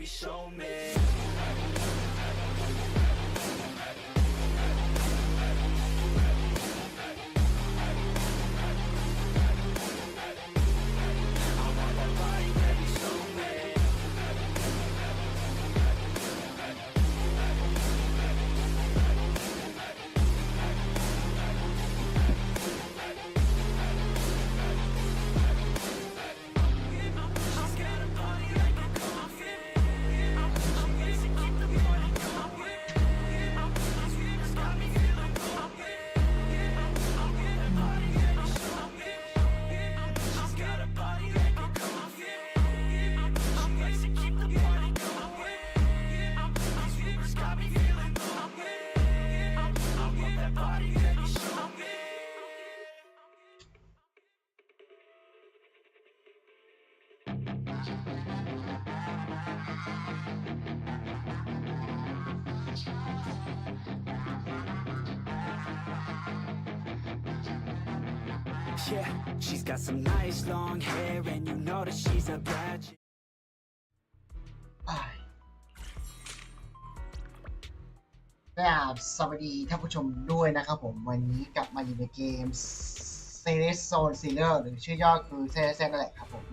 baby, show me. Yeah, she's got some nice long hair, and you know that she's a bad chick. สวัสดีท่านผู้ชมด้วยนะครับผมวันนี้กลับมาอยู่ในเกม Zenless Zone Zero หรือชื่อย่อคือ Zenless นั่นแหละครับผม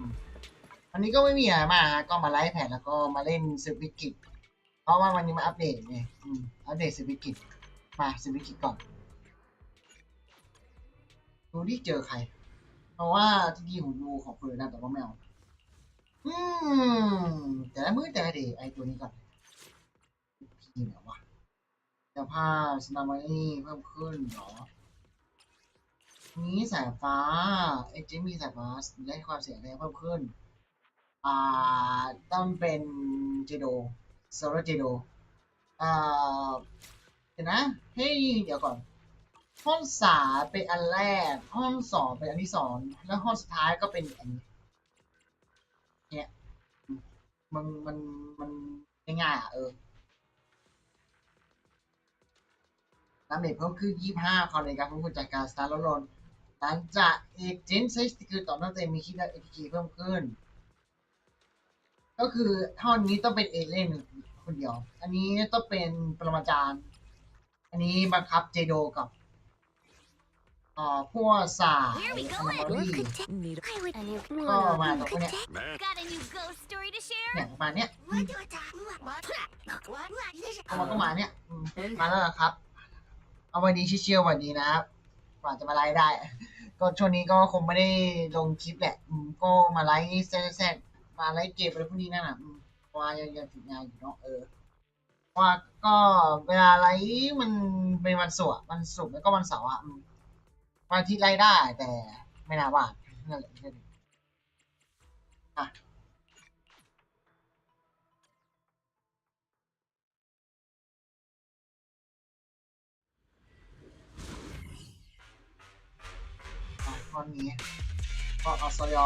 วันนี้ก็ไม่มีอะไรมากก็มาไลฟ์แพดแล้วก็มาเล่นซึวิกิจเพราะว่าวันนี้มาอัปเดตไงอัปเดตซึวิกิจมาซึวิกิจก่อนดูที่เจอใครเพราะว่าที่ดีผมดูของเฟิร์นนะแต่ว่าไม่เอาแต่ละมื้อแต่ละเดย์ไอตัวนี้ก่อนพี่เนี่ยวะจะผ้าสนามานี่เพิ่มขึ้นเหรอนี้สายฟ้าเอ็กซ์มีสายฟ้าได้ความเสียงแรงเพิ่มขึ้นต้องเป็นเจโดโซโลเจโดเดี๋ยวนะเฮ้ยเดี๋ยวก่อนห้องสามเป็นอันแรกห้องสองเป็นอันที่สองแล้วห้องสุดท้ายก็เป็นอันนี้เนี่ยมันง่ายน้ำเด็กเพิ่มขึ้น25ความในการควบคุมจัดการสตาร์ลดลงหลังจากเอเจนต์ใช้สกิลต่อเนื่องเต็มมีคิดและเอทีเพิ่มขึ้นก็คือท่อนนี้ต้องเป็นเอเล่นคนเดียวอันนี้ต้องเป็นปรมาจารย์อันนี้บังคับเจโดกับพวกสายอนามารี่ก็มาตรงนี้เนี่ยประมาณเนี้ยก็มาเนี่ยมาแล้วครับเอาวันนี้เชี่ยววันนี้นะครับกว่าจะมาไลฟ์ได้ก็ช่วงนี้ก็คงไม่ได้ลงคลิปแหละก็มาไลฟ์แซ่มาไลฟ์เกมอะไรพวกนี้นั่นน่ะว่ายังถึงงานอยู่เนาะว่าก็เวลาไลฟ์มันเป็นวันศุกร์แล้วก็วันเสาร์วันอาทิตย์ไลฟ์ได้แต่ไม่น่าว่านั่นแหละวันนี้ก็อสย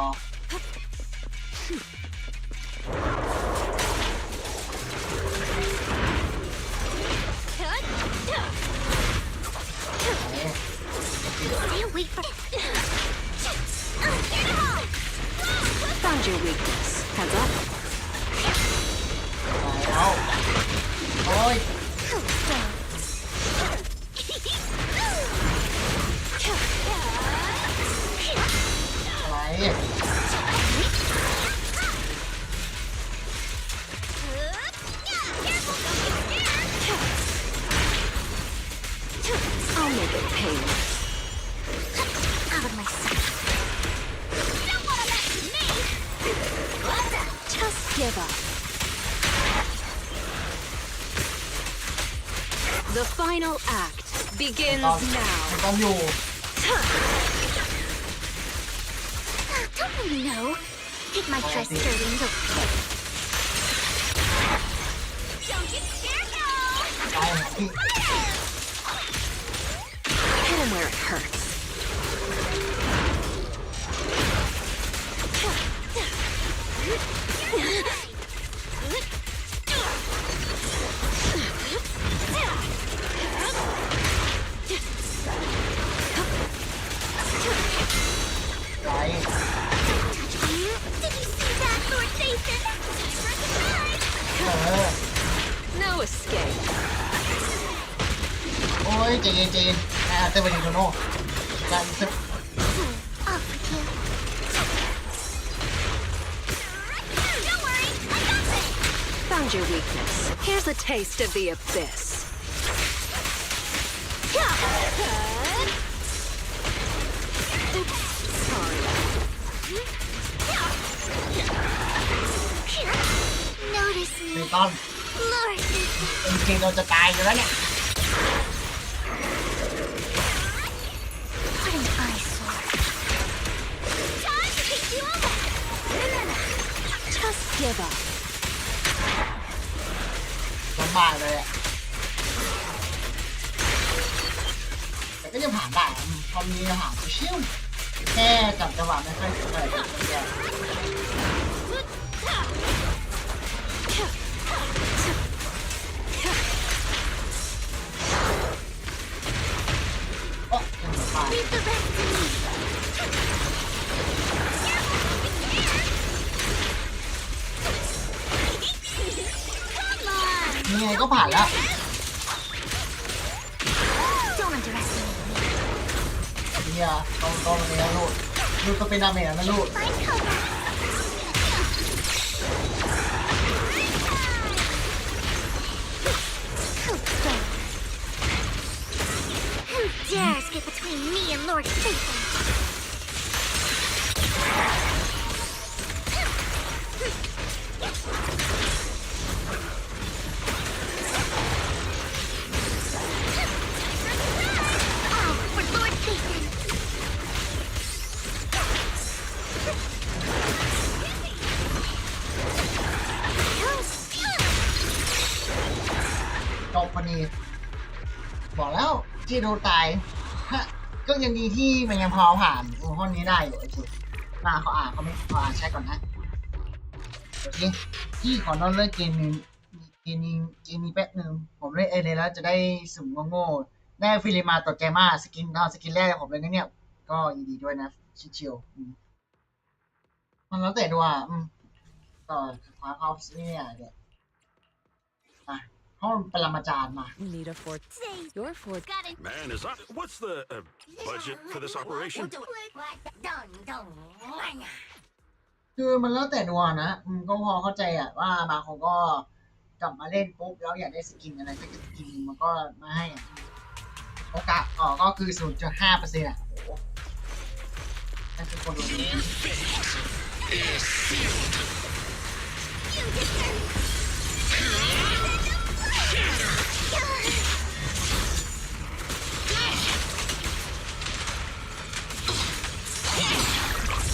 Found your weakness. Heads up. แล้วโอ้ยอะไรI'll make it painless. Out of my sight. Just give up. The final act begins now. ต้องอยู่ Don't really know. Take my try skirting the pit. Don't get scared now. Hit him where it hurts. No escape. โอ้ยใจเย็นใจเย็นเต้นไปดิโดโน่การเต้น Off with you. Don't worry, I got this. Found your weakness. Here's a taste of the abyss. Oops, sorry. Notice เบ me. ตอน Lord, จริงๆเราจะตายอยู่แล้วเนี่ย what an eyesore. Time to pick you up. Just give up. ลำบากเลยอะแต่ก็ยังผ่านได้พอมีอาหารชิวๆแค่จับจังหวะไม่ค่อยถูกเลยแย่โอ้ยังไม่ผ่าน Leave the rest to me. ยังไงก็ผ่านแล้ว Don't underestimate me. เนี่ยต้องเลยนะลูกก็เป็นดาเมจนะลูก Find cover. Okay. Who dares get between me and Lord Satan? All for Lord Satan. จบพอดีบอกแล้วที่โดนตายฮะก็ยังดีที่มันยังพอผ่านห้องนี้ได้อยู่โอเคมาเขาอ่านใช้ก่อนนะโอเคที่ขอนอนเลิกเกมนี้แป๊บนึงผมเล่นเลยแล้วจะได้สุ่มโง่ๆได้ฟิลิมาตัวแกมาสกินแรกผมเลยนะเนี่ยก็ยินดีด้วยนะชิวๆมันแล้วแต่ดูต่อความเขาเนี่ยเดี๋ยวห้องปรมาจารย์มา Need a fort. Your fort. Got it. Man, is that what's the budget for this operation? คือมันแล้วแต่ดวงนะก็พอเข้าใจอะว่าบางคนก็กลับมาเล่นปุ๊บแล้วอยากได้สกินอะไรสักสกินมันก็มาให้อะโอกาสก็คือ 0.5% อะโอ้โหนั่นคือคนดูนี้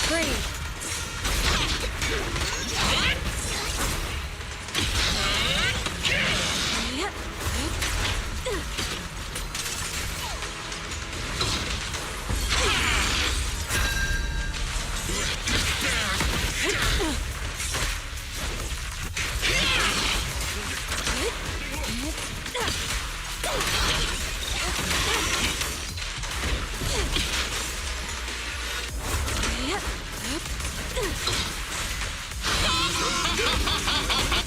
Free.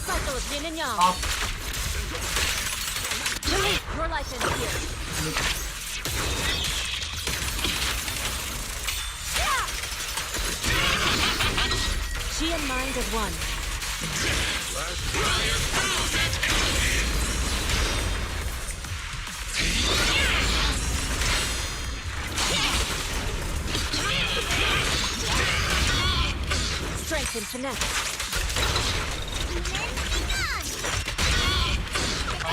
Cycle of yin and yang. ออฟ Your life ends here. She and mind as one. Strength and finesse. ไป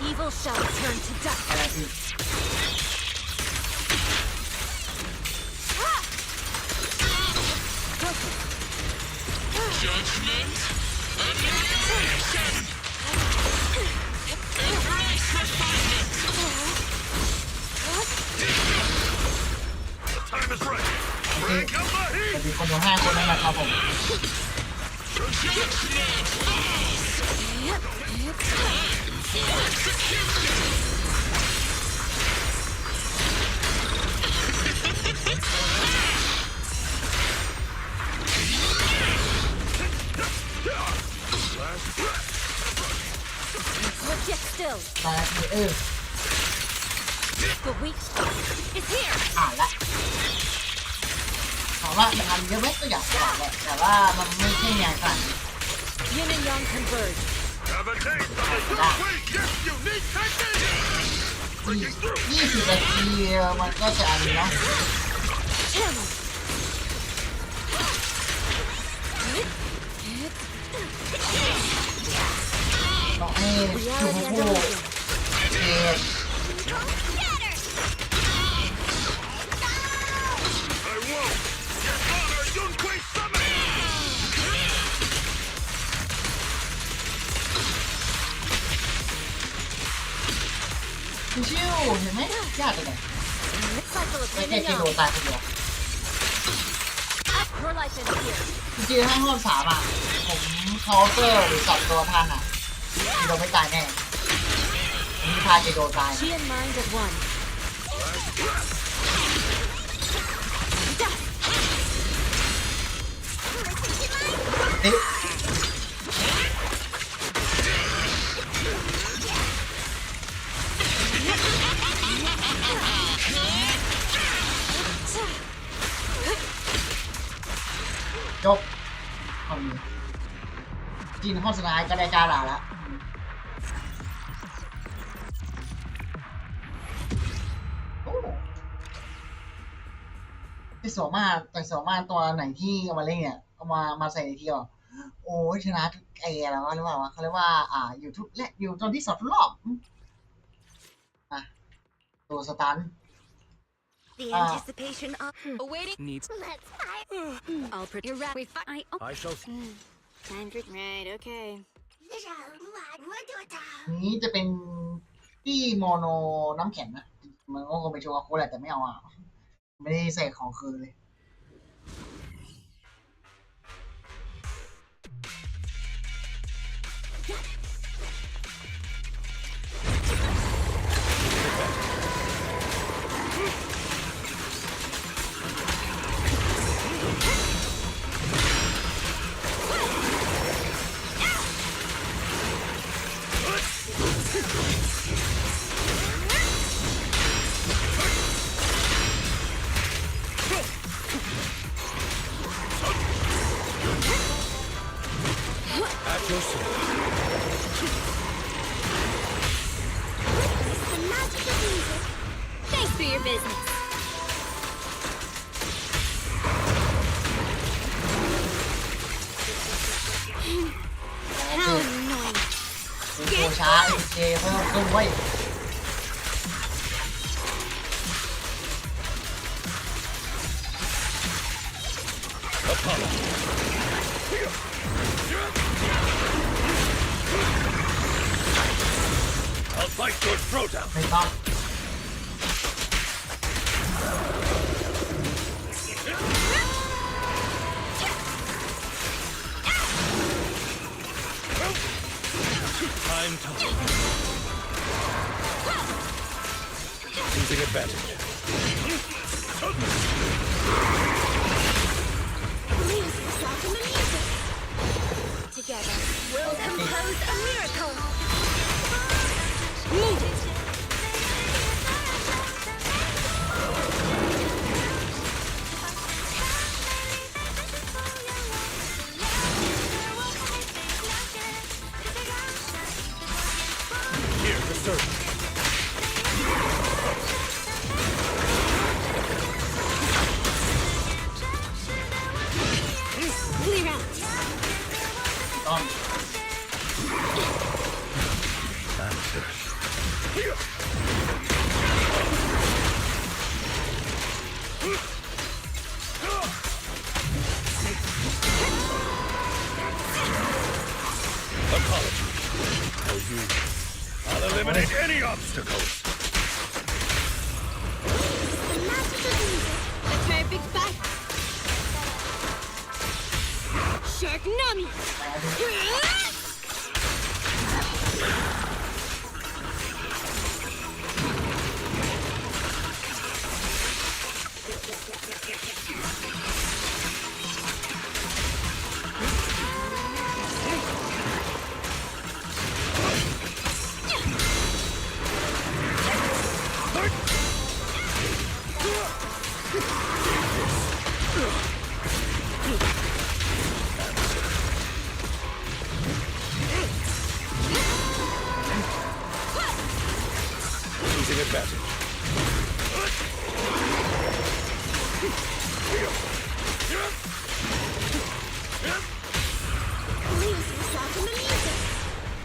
Evil shall turn to dust. อะไรพี่ Time is right. Break up the จะ heat. มีคนอยู่5 คนนั่นแหละครับผม Got The weak spot is here. ผ่านละถามว่าทำเยอะไหมก็อยากผ่านแหละแต่ว่ามันไม่ใช่งานขนาดนี้ Yin and yang converge. Have a taste of the Wait, yes, unique technique! 20 นาทีมันก็จะอันนี้เนาะ Channel. ต้องให้ We ดู are ผู้ the เท I won't! Get on our Yunquay summit! ชิวๆเห็นไหมยากจังเลย Cycle of ไม่ yin แค่ and กิโล yang. ตายคนเดียว Your life is here. จริงๆถ้ารอบ3อ่ะผมเคาน์เตอร์หรือจับตัวท่านอ่ะกิโลไม่ตายแน่มีพากิโลตาย Chi and mind at one. นี่จบห้องนี้จริงห้องสุดท้ายก็ได้จ้าลาแล้วโอ้แต่สวยมากตัวไหนที่เอามาเล่นเนี่ยเอามาใส่ในที่อ่ะโอ้ยชนะทุกแล้วหรือเปล่าวะเขาเรียกว่าอยู่ทุกและอยู่ตอนที่2ทุกรอบตัวสตัน The anticipation of awaiting Needs. Let's fight. I'll put your rat. I shall... Time for right. Okay. นี้จะเป็นที่โมโนน้ำแข็งนะมันก็คงไปโชว์กับโค้ดแหละแต่ไม่เอาไม่ได้ใส่ของคืนเลยThanks for your business. How annoying. เป็นตัวช้าเจเพิ่มขึ้นไว้I'll bite your throat out! ไม่ต้อง Time to... Losing advantage. Together, we'll compose a miracle. Need it. Here to serve. Clear out. ต้อง Apologies. For you. I'll eliminate any obstacles. Let's try a big fight. Shark Nami. เ losing advantage. Lose yourself in the music.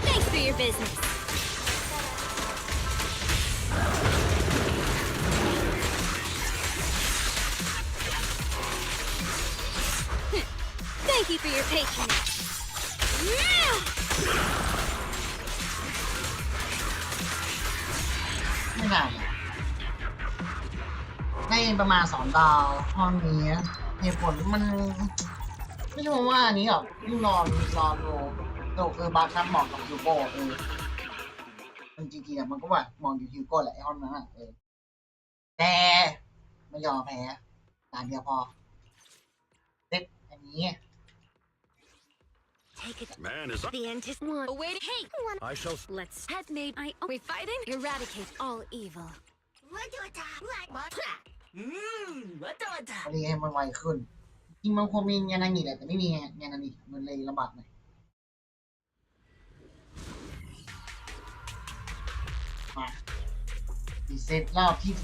Thanks for your business. Thank you for your patronage. ไม่นานได้ประมาณ2 ดาวห้องนี้เหตุผลมันไม่ใช่ว่าอันนี้หรอกยิ่งรอโดคือบาร์คันเหมาะกับฮิวโก้มันจริงๆมันก็ว่ามองอยู่ฮิวโก้แหละไอ้ห้องนั้นแต่ไม่ยอมแพ้ตามเดียวพอเซ็ตอันนี้ Take it. Man is up. The end is one. Oh, wait. Hey, one. I shall. Let's head made. We fighting? Eradicate all evil. What do it? What? พอดีให้มันไวขึ้นจริงมันควรมีงานนันอีกแหละแต่ไม่มีงานนันอีกมันเลยลำบากหน่อยมารีเซ็ตรอบที่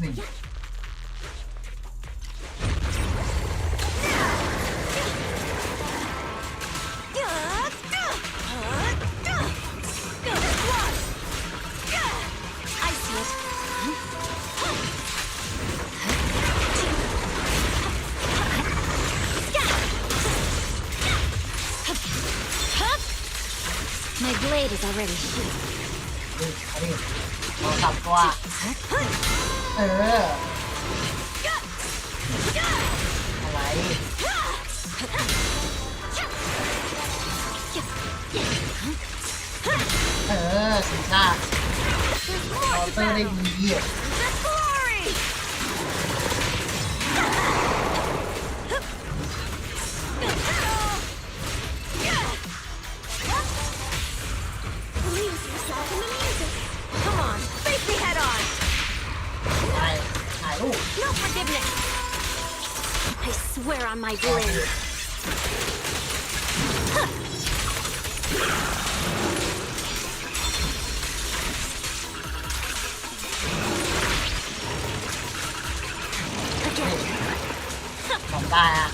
1My blade is already sheathed. นี่เราสับตัวอะไรสีหน้าเราเตอร์ได้ดี Lose yourself in the music. Come on, face me head on. ถ่ายรูป No forgiveness. I swear on my blade. Again. ของได้อะ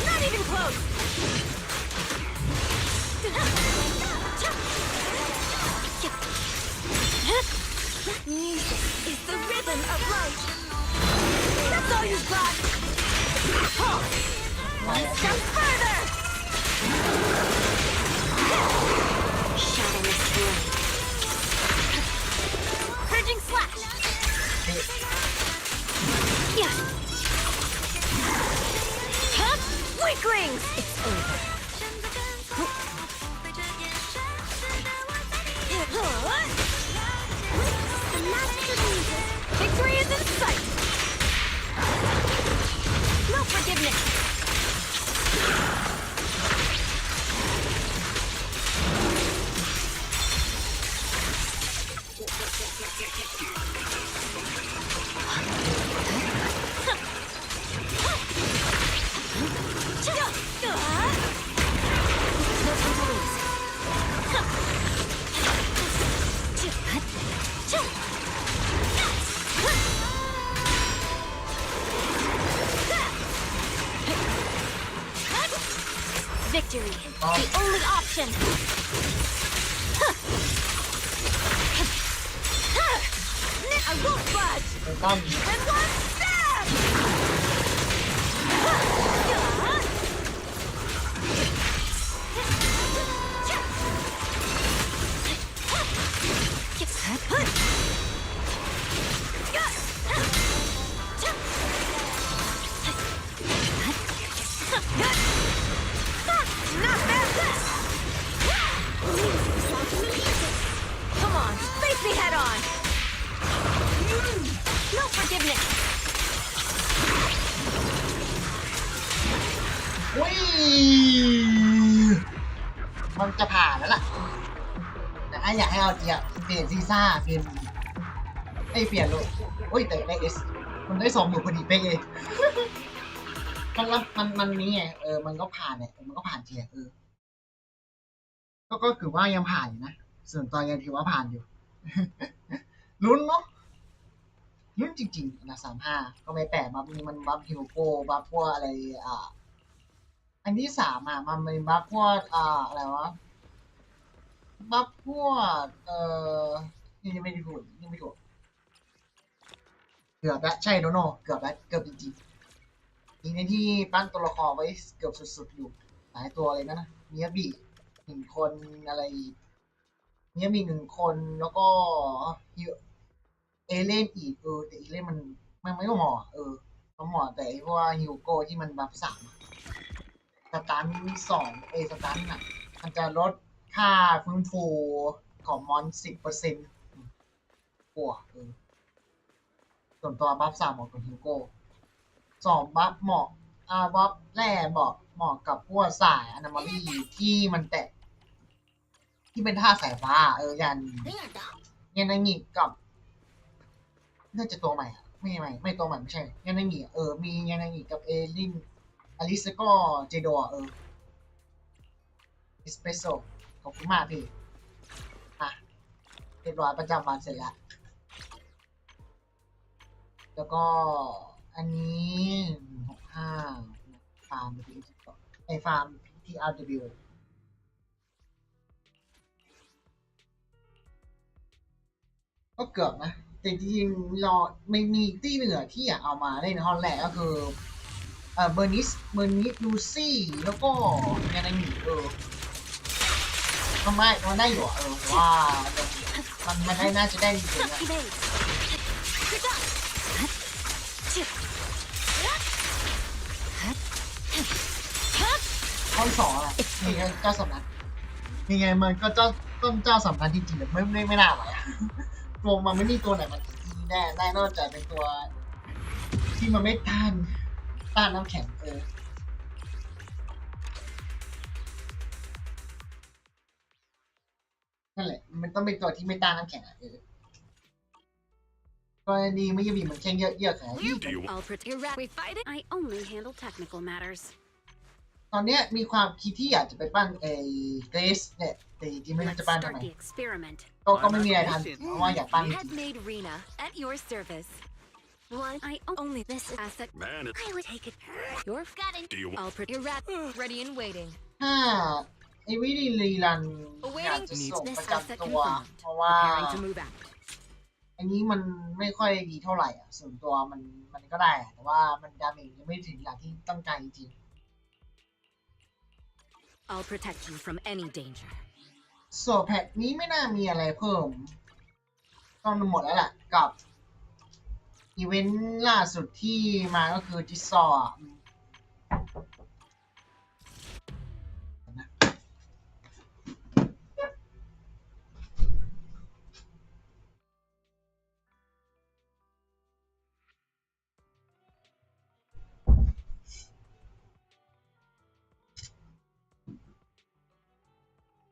Not even close. Music is the rhythm of life. That's all you've got. One step further. Shadowless blade. Purging slash. Yeah. Huh? Weaklings. It's over. The master music. Victory is in sight. No forgiveness. Victory, the only option. I won't budge. ต้อง And one step. Come on, face me head on. No forgiveness. อุ้ยมันจะผ่านแล้วล่ะแต่ถ้าอยากให้เอาเปลี่ยนซีซ่าเปลี่ยนลูกอุ้ยแต่ได้เอส มันได้2 หมื่นพอดีเป๊ะเลยมันนี้ไงมันก็ผ่านเนี่ยมันก็ผ่านจริงก็ถือว่ายังผ่านอยู่นะส่วนตัวยังถือว่าผ่านอยู่ลุ้นเนาะลุ้นจริงๆนะ35ก็ไม่แปลกบัฟนี้มันบัฟฮิวโก้บัฟพวกอะไรอันที่3มันเป็นบัฟพวกอะไรวะบัฟพวกยังไม่ถูกเกือบแล้วใช่โนเกือบแล้วเกือบจริงๆมีในที่ปั้นตัวละครไว้เกือบสุดๆอยู่หลายตัวเลยนะมียาบี1 คนอะไรเนี่ยมี1 คนแล้วก็เอเล่นอีกแต่เอเล่นมันไม่ต้องหมอต้องหมอแต่เพราะว่าฮิวโก้ที่มันบัฟ3สตาร์ท2สตาร์ทน่ะมันจะลดค่าฟื้นฟูของมอน 10% กลัวส่วนตัวบัฟ3เหมาะกับฮิวโก้2บัฟเหมาะบัฟแรกเหมาะกับพวกสายอนามาลีที่มันแตะที่เป็นท่าสายฟ้ายันนางิกับน่าจะตัวใหม่ไม่ตัวใหม่ไม่ใช่ยันนางิมียันนางิกับเอลินอลิสก็เจโดเอสเปรสโซ่ขอบคุณมากพี่เรียบร้อยประจำวันเสร็จแล้วแล้วก็อันนี้65ฟาร์มฟาร์ม PTRW ก็เกือบนะแต่จริงๆรอไม่มีที่เหนือที่อยากเอามาได้ในห้องแรกก็คือเบอร์นิสลูซี่แล้วก็ยังไงหนีมันได้อยู่แต่ว่ามันได้น่าจะได้จริงๆนะข้อ2อะไรนี่ไงเจ้าสำนักนี่ไงมันก็ต้นเจ้าสำนักจริงๆแต่ไม่น่าไหวตัวมันไม่มีตัวไหนมันได้นอกจากเป็นตัวที่มันไม่ต้านน้ำแข็งนั่นแหละมันต้องเป็นตัวที่ไม่ต้านน้ำแข็งก็ดีไม่ยังมีมันแค่เยอะๆแค่I only handle technical matters ตอนนี้มีความคิดที่อยากจะไปปั้นเกรสเนี่ยแต่จริงๆไม่รู้จะปั้นทำไมก็ไม่มีอะไรทันเพราะว่าอยากปั้นจริงI only this asset. Man, I would take it. You're got it. You're ready and waiting. ถ้าไอวิธีรีรันอยากจะส่งประจำตัวเพราะว่าอันนี้มันไม่ค่อยดีเท่าไหร่ส่วนตัวมันก็ได้แต่ว่ามันดาเมจยังไม่ถึงอย่างที่ต้องการจริงI'll protect you from any danger. ส่วนแพทนี้ไม่น่ามีอะไรเพิ่มต้องหมดแล้วแหละกับอีเวนต์ล่าสุดที่มาก็คือจิซซอ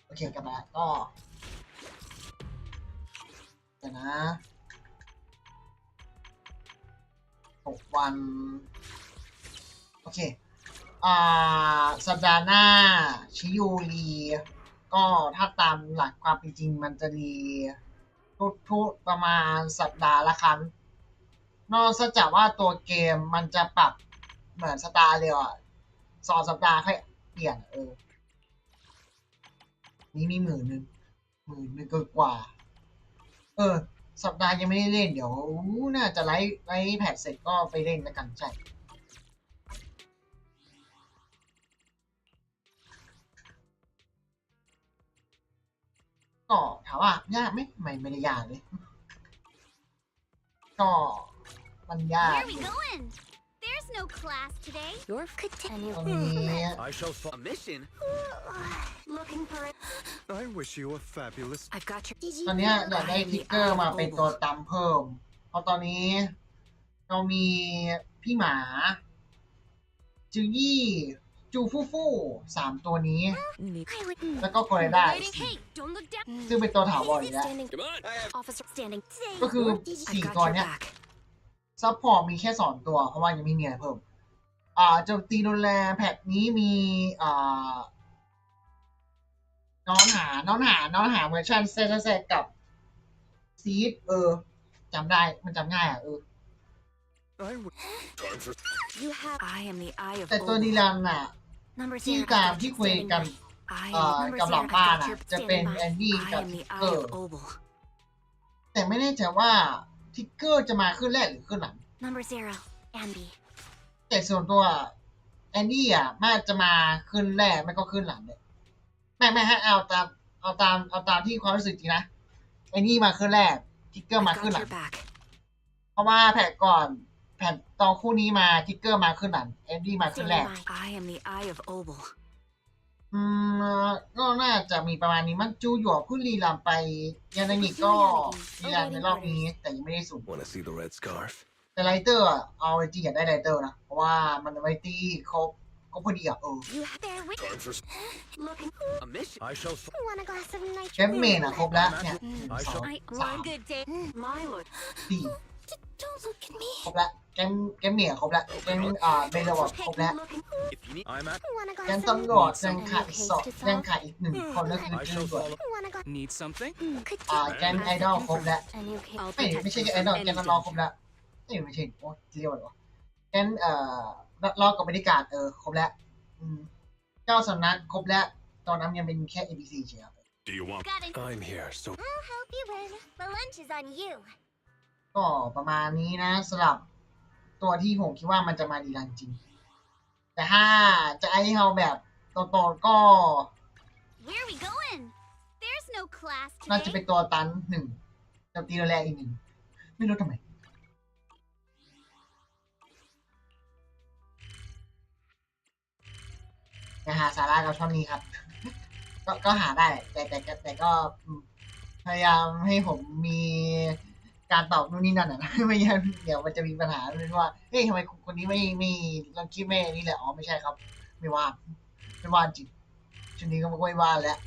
โอเคกลับมาก็เดี๋ยวนะ6 วันโอเคสัปดาห์หน้าชิยูรีก็ถ้าตามหลักความเป็นจริงมันจะรีทุกประมาณสัปดาห์ละครั้งนอกจากว่าตัวเกมมันจะปรับเหมือนสตาร์เลย2 สัปดาห์ค่อยเปลี่ยนนี้มี10,000กว่าสัปดาห์ยังไม่ได้เล่นเดี๋ยวน่าจะไลฟ์แพทเสร็จก็ไปเล่นแล้วกันใช่ก็ถามว่ายากไหมไม่ได้ยากเลยก็มันยาก There's no class today. You're continue. I shall follow a mission. Looking for it. I wish you a fabulous. I've got your. ตอนนี้อยากได้ทิกเกอร์มาเป็นตัวตำเพิ่มเพราะตอนนี้เรามีพี่หมาจูยี่จูฟู3 ตัวนี้แล้วก็โคเรด้าซึ่งเป็นตัวถาวรอยู่แล้วก็คือ4 ตัวเนี้ย ซัพพอร์ตมีแค่2ตัวเพราะว่ายังไม่มีอะไรเพิ่มโจมตีรุนแรงแพทนี้มีน้องหาเวอร์ชันเซตกับซีดจำได้มันจำง่ายYou have I am the eye of แต่ตัว Obel. ดีลันน่ะ number ที่ zero. ตามที่คุยกัน I กับหลังบ้านจะเป็นแอนดี้กับ am ทิ the กเก eye อ of ร์ Obel. แต่ไม่แน่ใจว่าทิกเกอร์จะมาขึ้นแรกหรือขึ้นหลัง Number zero. Ambi. แต่ส่วนตัวแอนดี้น่าจะมาขึ้นแรกไม่ก็ขึ้นหลังเลยไม่ให้เอาตามที่ความรู้สึกจริงนะแอนดี้มาขึ้นแรกทิกเกอร์ I've มาขึ้น got หลั your ง back. เพราะว่าแผนตอนคู่นี้มาทิกเกอร์มาขึ้นหลังแอนดี้มาขึ้นแรก I am the eye of Obel. ก็น่าจะมีประมาณนี้มันจูหยวกเพิ่งรีลันไปยานางิก็รีลันในรอบนี้แต่ยังไม่ได้สูง Want to see the red scarf? แต่ไลเตอร์เอาจริงอยากได้ไลเตอร์นะเพราะว่ามันไวตี้ครบพอดีYou have there with Time for looking. a mission. I shall. Want a glass of แชมป์เมนครบแล้วเนี่ย I shall. 1 good day. My look. สี่ Don't look at me. ครบแล้วแกมเมนครบแล้วแกมเบลล์ครบแล้ว If you need, I'm at. Want a แก glass ม of ตำรวจยังขาดอีก2ยังขาดอีก1คนก็คือ I จื้ shall อด่วน follow. Want a glass. Need something? Could แกมไอดอลครบแล้ว a new cake. I'll ไม่ protect ไม่ใช่ you แกมไอ from ดอลแก any มรอครบ danger. แล้วไม่ใช่โอ้เรียกว่าอะไรวะแกมรอกับบริการครบแล้วเจ้าสำนักครบแล้วตอนนั้นยังเป็นแค่ ABC เฉย Do you want? Got it. I'm here, so I'll help you win. The lunch is on you. ก็ประมาณนี้นะสำหรับตัวที่ผมคิดว่ามันจะมาดีรันจริง แต่ถ้าจะไอ้เฮาแบบโตๆก็ Where are we going? There's no class น่าจะ today. เป็นตัวตัน1กับตีโรแรกอีก1ไม่รู้ทำไมจะหาสาระกับช่องนี้ครับ ก็หาได้แต่ก็พยายามให้ผมมีการตอบนู่นนี่นั่นนะ ไม่งั้นเดี๋ยวมันจะมีปัญหาเป็นว่าเฮ้ยทำไมคนนี้ไม่ลองคิดไม่นี่แหละอ๋อไม่ใช่ครับ ไม่ว่างจริงช่วงนี้ก็ไม่ว่างแล้ว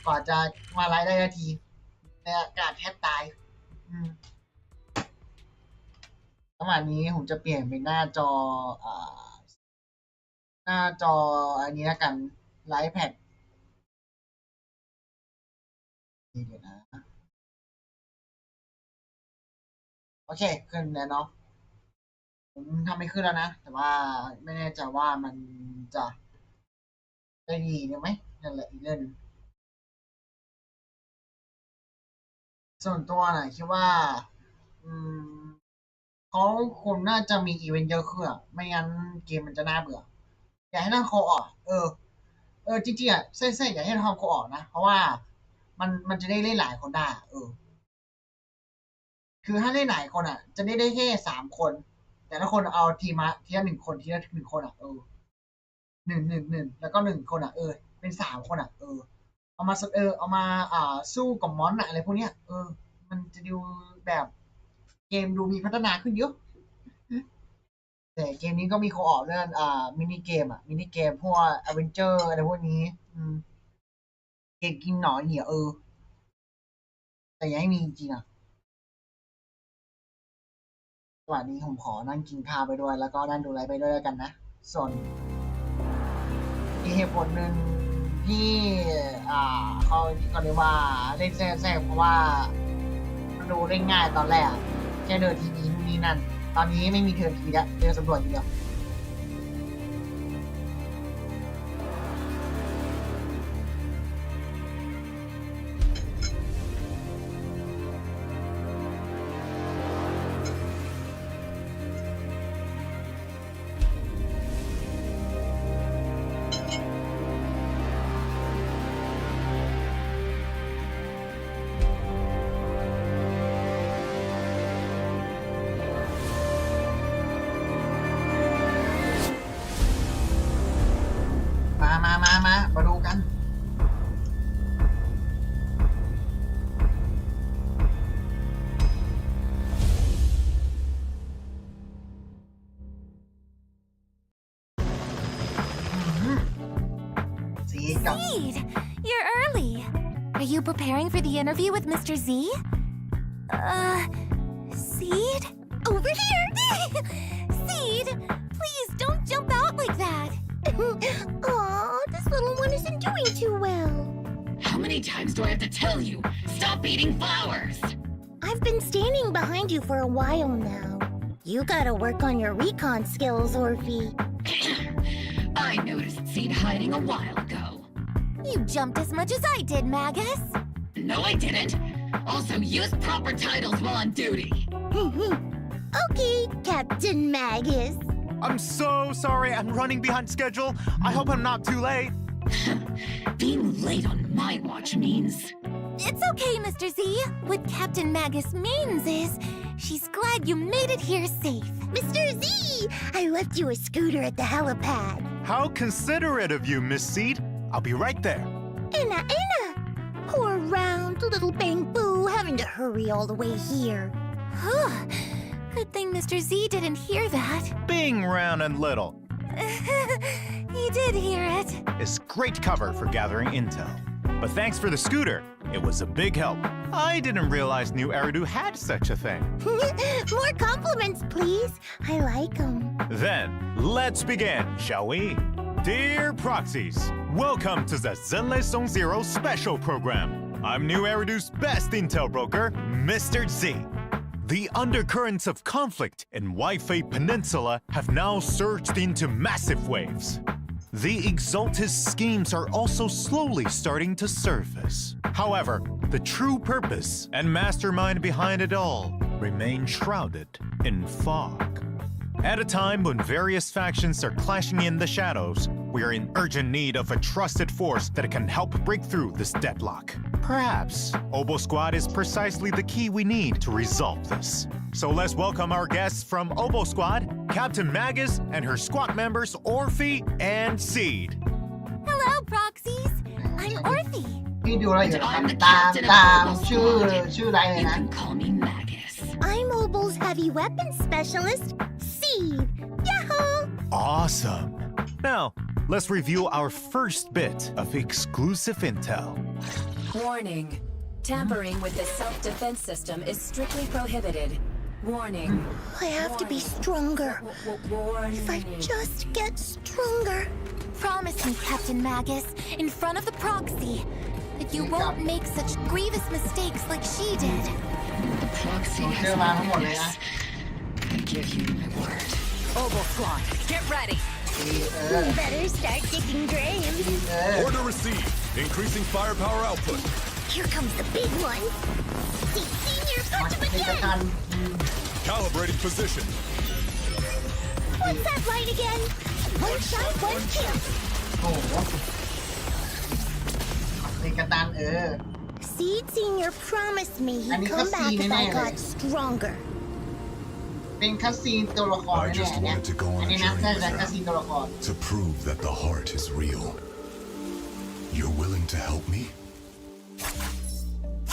ก่อนจะมาไลฟ์ได้นาทีในอากาศแทบตายประมาณนี้ผมจะเปลี่ยนเป็นหน้าจออันนี้แล้วกันไลฟ์แพดเดี๋ยวนะโอเคขึ้นแล้วเนาะผมทำไม่ขึ้นแล้วนะแต่ว่าไม่แน่ใจว่ามันจะได้ดีหรือไหมนั่นแหละอีกเรื่องนึงส่วนตัวนะคิดว่าเขาคงน่าจะมีอีเวนต์เยอะขึ้นไม่งั้นเกมมันจะน่าเบื่ออยากให้นั่งโคออกจริงๆเส้นอยากให้ทำโคออกนะเพราะว่ามันจะได้เล่นหลายคนได้คือถ้าเล่นหลายคนจะได้แค่3 คนแต่ละคนเอาทีมทีละ1 คนทีละ1 คน1แล้วก็1 คนเป็น3 คนเอามาเอามาสู้กับมอนอะไรพวกเนี้ยมันจะดูแบบเกมดูมีพัฒนาขึ้นเยอะแต่เกมนี้ก็มีโคออกเรื่องมินิเกมพวกอเวนเจอร์อะไรพวกนี้เกมกินหนอนเหนียวแต่ยังไม่มีจริงวันนี้ผมขอนั่งกินข้าวไปด้วยแล้วก็นั่งดูไลฟ์ไปด้วยกันนะส่วนอีกเหตุผลหนึ่งที่เขาเรียกว่าเล่นแทรกเพราะว่ามันดูเล่นง่ายตอนแรกแค่เดินทีวีนู่นนี่นั่นตอนนี้ไม่มีเทิร์นทีแล้วเดินสำรวจอย่างเดียวมาดูกันสีกับ Seed, you're early. Are you preparing for the interview with Mr. Z? Seed? over here. Seed, please don't jump out like that. Aw, this little one isn't doing too well. How many times do I have to tell you? Stop eating flowers! I've been standing behind you for a while now. You gotta work on your recon skills, Orphe. I noticed Seed hiding a while ago. You jumped as much as I did, Magus. No, I didn't. Also, use proper titles while on duty. Okay, Captain Magus. I'm so sorry. I'm running behind schedule. I hope I'm not too late. Being late on my watch means... It's okay, Mr. Z. What Captain Magus means is she's glad you made it here safe. Mr. Z, I left you a scooter at the helipad. How considerate of you, Miss Seed. I'll be right there. Anna. Poor round little Bang Boo having to hurry all the way here. Good thing Mr. Z didn't hear that. Being round and little He did hear it. is great cover for gathering intel. But thanks for the scooter. It was a big help. I didn't realize New Eridu had such a thing. More compliments, please. I like them. Then, let's begin, shall we? Dear proxies, welcome to the Zenless Zone Zero special program. I'm New Eridu's best intel broker, Mr. Z. The undercurrents of conflict in Wi-Fi Peninsula have now surged into massive waves. The Exaltist schemes are also slowly starting to surface. However, the true purpose and mastermind behind it all remain shrouded in fog. At a time when various factions are clashing in the shadows, we are in urgent need of a trusted force that can help break through this deadlock. Perhaps Obo Squad is precisely the key we need to resolve this. So let's welcome our guests from Obo Squad, Captain Magus and her squad members Orphe and Seed. Hello, proxies. I'm Orphe. พี่ดูแล้วอยู่ And I'm the ตาม captain of ตาม Obo ชื่อ Squad. อะไรเลย You นะ can call me Magus. I'm Obo's heavy weapons specialist, Seed. Yahoo! Awesome. Now, let's review our first bit of exclusive intel. Warning. Tampering with the self-defense system is strictly prohibited. Warning. I have to be stronger. Warning. If I just get stronger. Promise me, Captain Magus, in front of the proxy, that you won't make such grievous mistakes like she did. The proxy เจอ has มา my ทั้งหมดเลยนะ promise. I give you my word. Obo Squad, get ready. เออ Better start digging graves. เออ Order received. Increasing firepower output. Here comes the big one. See, Senior, มา punch him เป็นกระ again. ทัน Calibrating position. What's that line again? One shot, one kill. โอ้โหเป็นกระตันSeed Senior promised me he'd Ani come back kasi if I nene. got stronger. เป็นคัสซีนตัวละคร I แน่ just ๆเนี่ย wanted to go อั on น a นี้นะ journey น่า with จะคัสซีน her ตัวละคร to prove that the heart is real. You're willing to help me?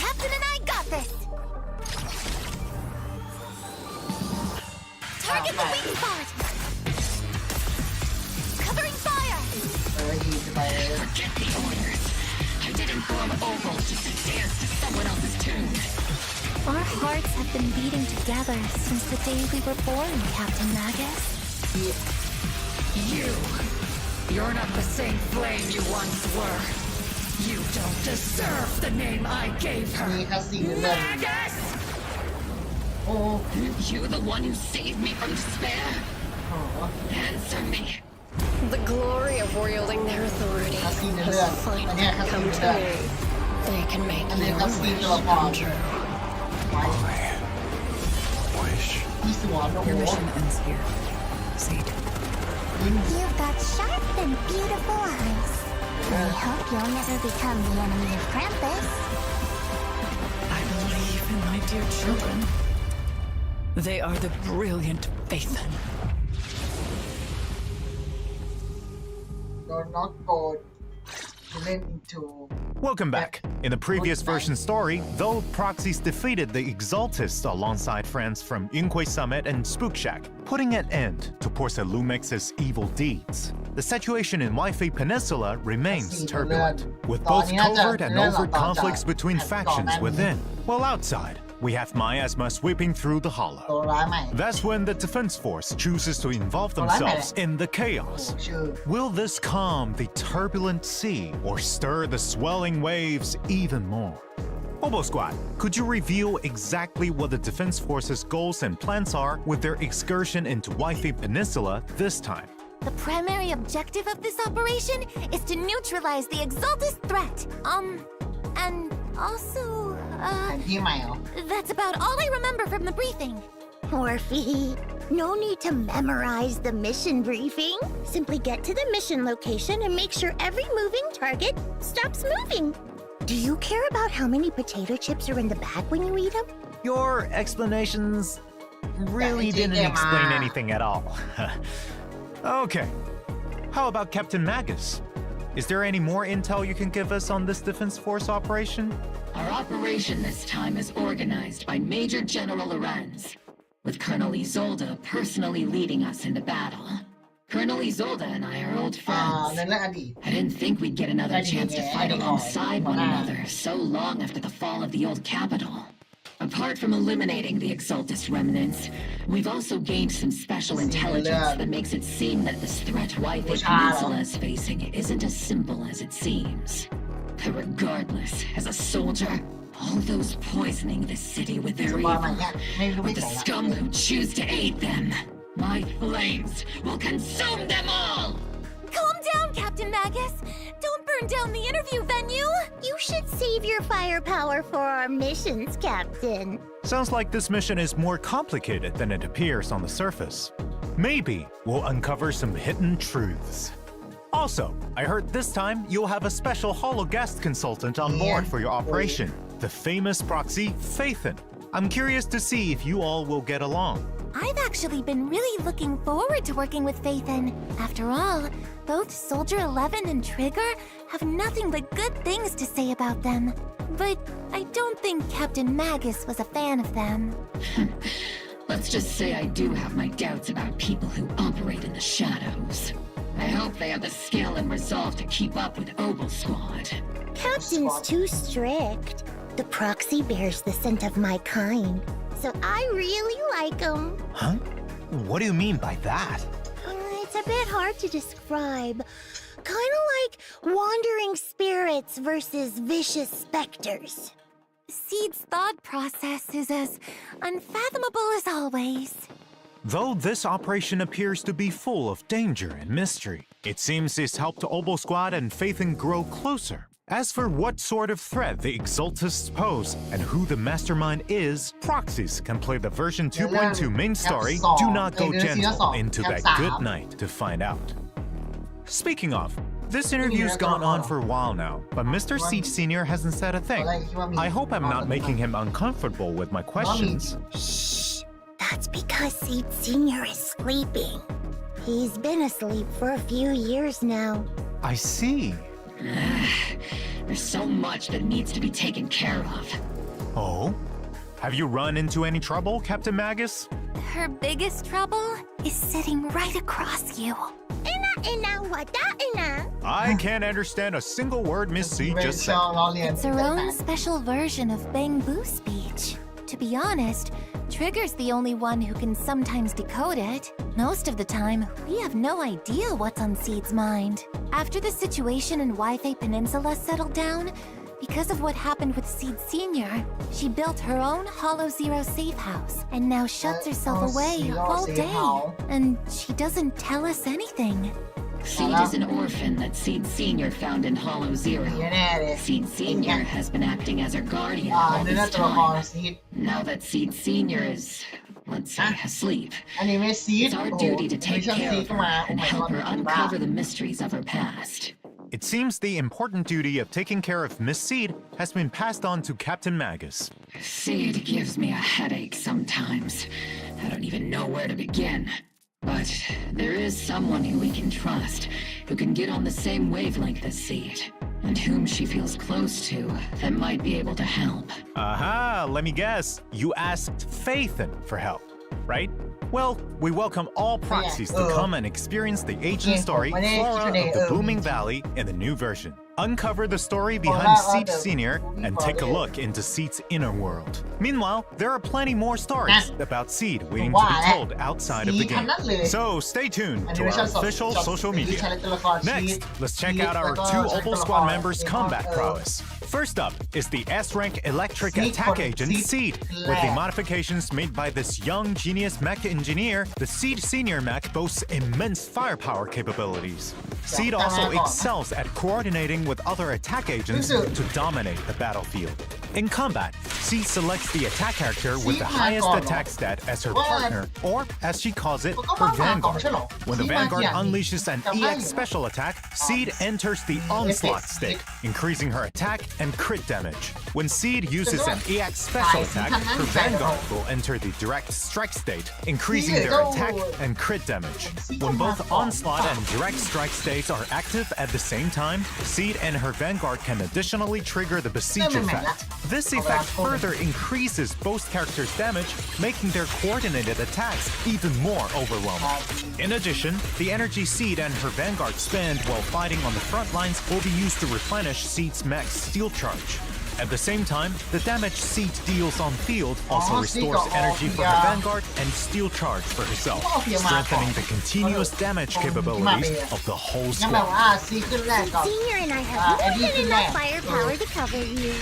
Captain and I got this. Target the weak spot. Covering fire. ยิงไป Forget the orders. I didn't form Obo just to dance to someone else's tune. Our hearts have been beating together since the day we were born, Captain Magus. You're not the same flame you once were. You don't deserve the name I gave มี her. คัสซีนเรื่อง Magus! โอ้ You the one who saved me from despair? โห Answer me. The glory of wielding their authority คัสซีนเรื่องอันเนี้ยคัสซีน come เรื่อง to me. They can make อันนี้ your คัสซีน wish ตัวละคร come true. Wish. ที่สวนโอ้โห ends here. Seed. You've got sharp and beautiful eyes. I hope you'll never become the enemy of Krampus. I believe in my dear children. They are the brilliant Phaethon. โดนน็อกโกดเล่น into Welcome back. In the previous version story, though proxies defeated the Exaltists alongside friends from Yunhui Summit and Spook Shack, putting an end to Porcelain Lumex's evil deeds, the situation in Wi-Fi Peninsula remains turbulent, with both covert and overt conflicts between factions within, while outside, we have miasma sweeping through the ตัว hollow. ร้ายใหม่ That's when the defense force chooses to involve themselves in the โอ้ chaos. ชื่อ Will this calm the turbulent sea or stir the swelling waves even more? Obo Squad, could you reveal exactly what the defense force's goals and plans are with their excursion into Wi-Fi Peninsula this time? The primary objective of this operation is to neutralize the Exaltus threat. And also, แผนที่ใหม่เหรอ that's about all I remember from the briefing. Orphe, no need to memorize the mission briefing. Simply get to the mission location and make sure every moving target stops moving. Do you care about how many potato chips are in the bag when you eat them? Your explanations really didn't explain anything at all. Okay, how about Captain Magus? Is there any more intel you can give us on this Defense Force operation? Our operation this time is organized by Major General Lorenz, with Colonel Isolde personally leading us into battle. Colonel Isolde and I are old ใน friends. เรื่องอดีต I didn't think we'd get another chance to fight alongside one Wow. another so long after the fall of the old capital. Apart from eliminating the Exaltus remnants, we've also gained some special intelligence that makes it seem that this threat Wi-Fi Peninsula is facing isn't as simple as it seems. But regardless, as a soldier, all those poisoning this city with their ว่าใหม่ evil, เนี่ยไม่รู้ไม่ with the ใช่ละ scum who choose to aid them, my flames will consume them all! Calm down, Captain Magus. Don't burn down the interview venue. You should save your firepower for our missions, Captain. Sounds like this mission is more complicated than it appears on the surface. Maybe we'll uncover some hidden truths. Also, I heard this time you'll have a special holo guest consultant on board for your operation, the famous proxy Phaethon. I'm curious to see if you all will get along. I've actually been really looking forward to working with Phaethon. After all, both Soldier 11 and Trigger have nothing but good things to say about them. But I don't think Captain Magus was a fan of them. Let's just say I do have my doubts about people who operate in the shadows. I hope they have the skill and resolve to keep up with Obo Squad. Captain's too strict. The proxy bears the scent of my kind, so I really like him. Huh? What do you mean by that? It's a bit hard to describe. Kind of like wandering spirits versus vicious specters. Seed's thought process is as unfathomable as always. Though this operation appears to be full of danger and mystery, it seems it's helped Obo Squad and Phaethon grow closer. As for what sort of threat the Exaltists pose and who the mastermind is, proxies can play the version 2.2 main story. Do not go gentle into that good night to find out. Speaking of, this interview's gone on for a while now, but Mr. Siege Sr. hasn't said a thing. I hope I'm not making him uncomfortable with my questions. Shh. That's because Seed Sr. is sleeping. He's been asleep for a few years now. I see. There's so much that needs to be taken care of. Oh? Have you run into any trouble, Captain Magus? Her biggest trouble is sitting right across you. I can't understand a single word Miss C เป็น just ชอ said. ล้อเลียน It's her own special version of Bamboo speech. To be honest, Trigger's the only one who can sometimes decode it. Most of the time, we have no idea what's on Seed's mind. After the situation in Wi-Fi Peninsula settled down, because of what happened with Seed Sr., she built her own Hollow Zero safe house and now shuts herself away all day. And she doesn't tell us anything. Seed is an orphan that Seed Sr. found in Hollow Zero. แน่ๆเลย Seed Sr. has been acting as her guardian all เนื้อ this ตัวละคร time. ซีด Now that Seed Sr. is, let's say, asleep, อันนี้ไม่ซีด it's our โอ้โห duty to ไม่ take ชอบ care ซีด of เข้ามา her โอ้ and ไม่ help her บ้า uncover the mysteries of her past. It seems the important duty of taking care of Miss Seed has been passed on to Captain Magus. Seed gives me a headache sometimes. I don't even know where to begin. But there is someone who we can trust, who can get on the same wavelength as Seed, and whom she feels close to that might be able to help. Aha, let me guess. You asked Phaethon for help, right? Well, we welcome all proxies to come and experience the agent story, Flora of the Booming Valley in the new version. uncover the story behind Seed Senior and take a look into Seed's inner world. Meanwhile, there are plenty more stories about Seed waiting to be told outside of the game. So stay tuned to our official social media. Next, let's check out our two Opal Squad members' combat prowess. First up is the S-rank electric attack agent Seed. With the modifications made by this young genius mech engineer, the Seed Senior mech boasts immense firepower capabilities. Seed also excels at coordinating with other attack agents to dominate the battlefield. In combat, Seed selects the attack character with the highest attack stat as her partner, or as she calls it, her Vanguard. When the Vanguard unleashes an EX special attack, Seed enters the onslaught state, increasing her attack and crit damage. When Seed uses an EX special attack, her Vanguard will enter the direct strike state, increasing their attack and crit damage. When both onslaught and direct strike states are active at the same time, Seed and her Vanguard can additionally trigger the besiege effect. This effect further increases both characters' damage, making their coordinated attacks even more overwhelming. In addition, the energy Seed and her Vanguard spend while fighting on the front lines will be used to replenish Seed's mech's steel charge. At the same time, the damage Seed deals on field also restores energy for her Vanguard and steel charge for herself, strengthening the continuous damage capabilities of the whole งั้นแปล squad. ว่าซีขึ้นแรกก่อน Senior and I have more than enough firepower to cover you.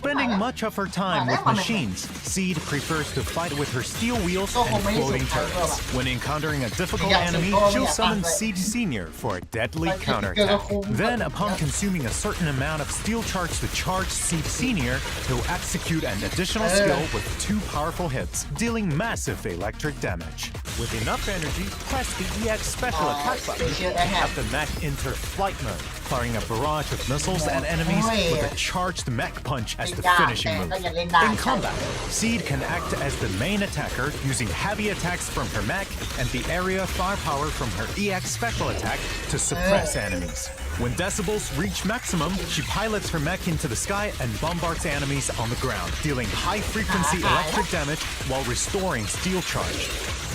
Spending much of her time with machines, Seed prefers to fight with her steel wheels and floating turrets. When encountering a difficult enemy, she'll summon Seed Senior for a deadly counterattack. Then, upon consuming a certain amount of steel charge to charge Seed Senior, he'll execute an additional skill with 2 powerful hits, dealing massive electric damage. With enough energy, press the EX special attack button and have the mech enter flight mode, firing a barrage of missiles at enemies with a charged mech punch as the finishing move. In combat, Seed can act as the main attacker using heavy attacks from her mech and the area firepower from her EX special attack to suppress enemies. When decibels reach maximum, she pilots her mech into the sky and bombards enemies on the ground, dealing high-frequency electric damage while restoring steel charge.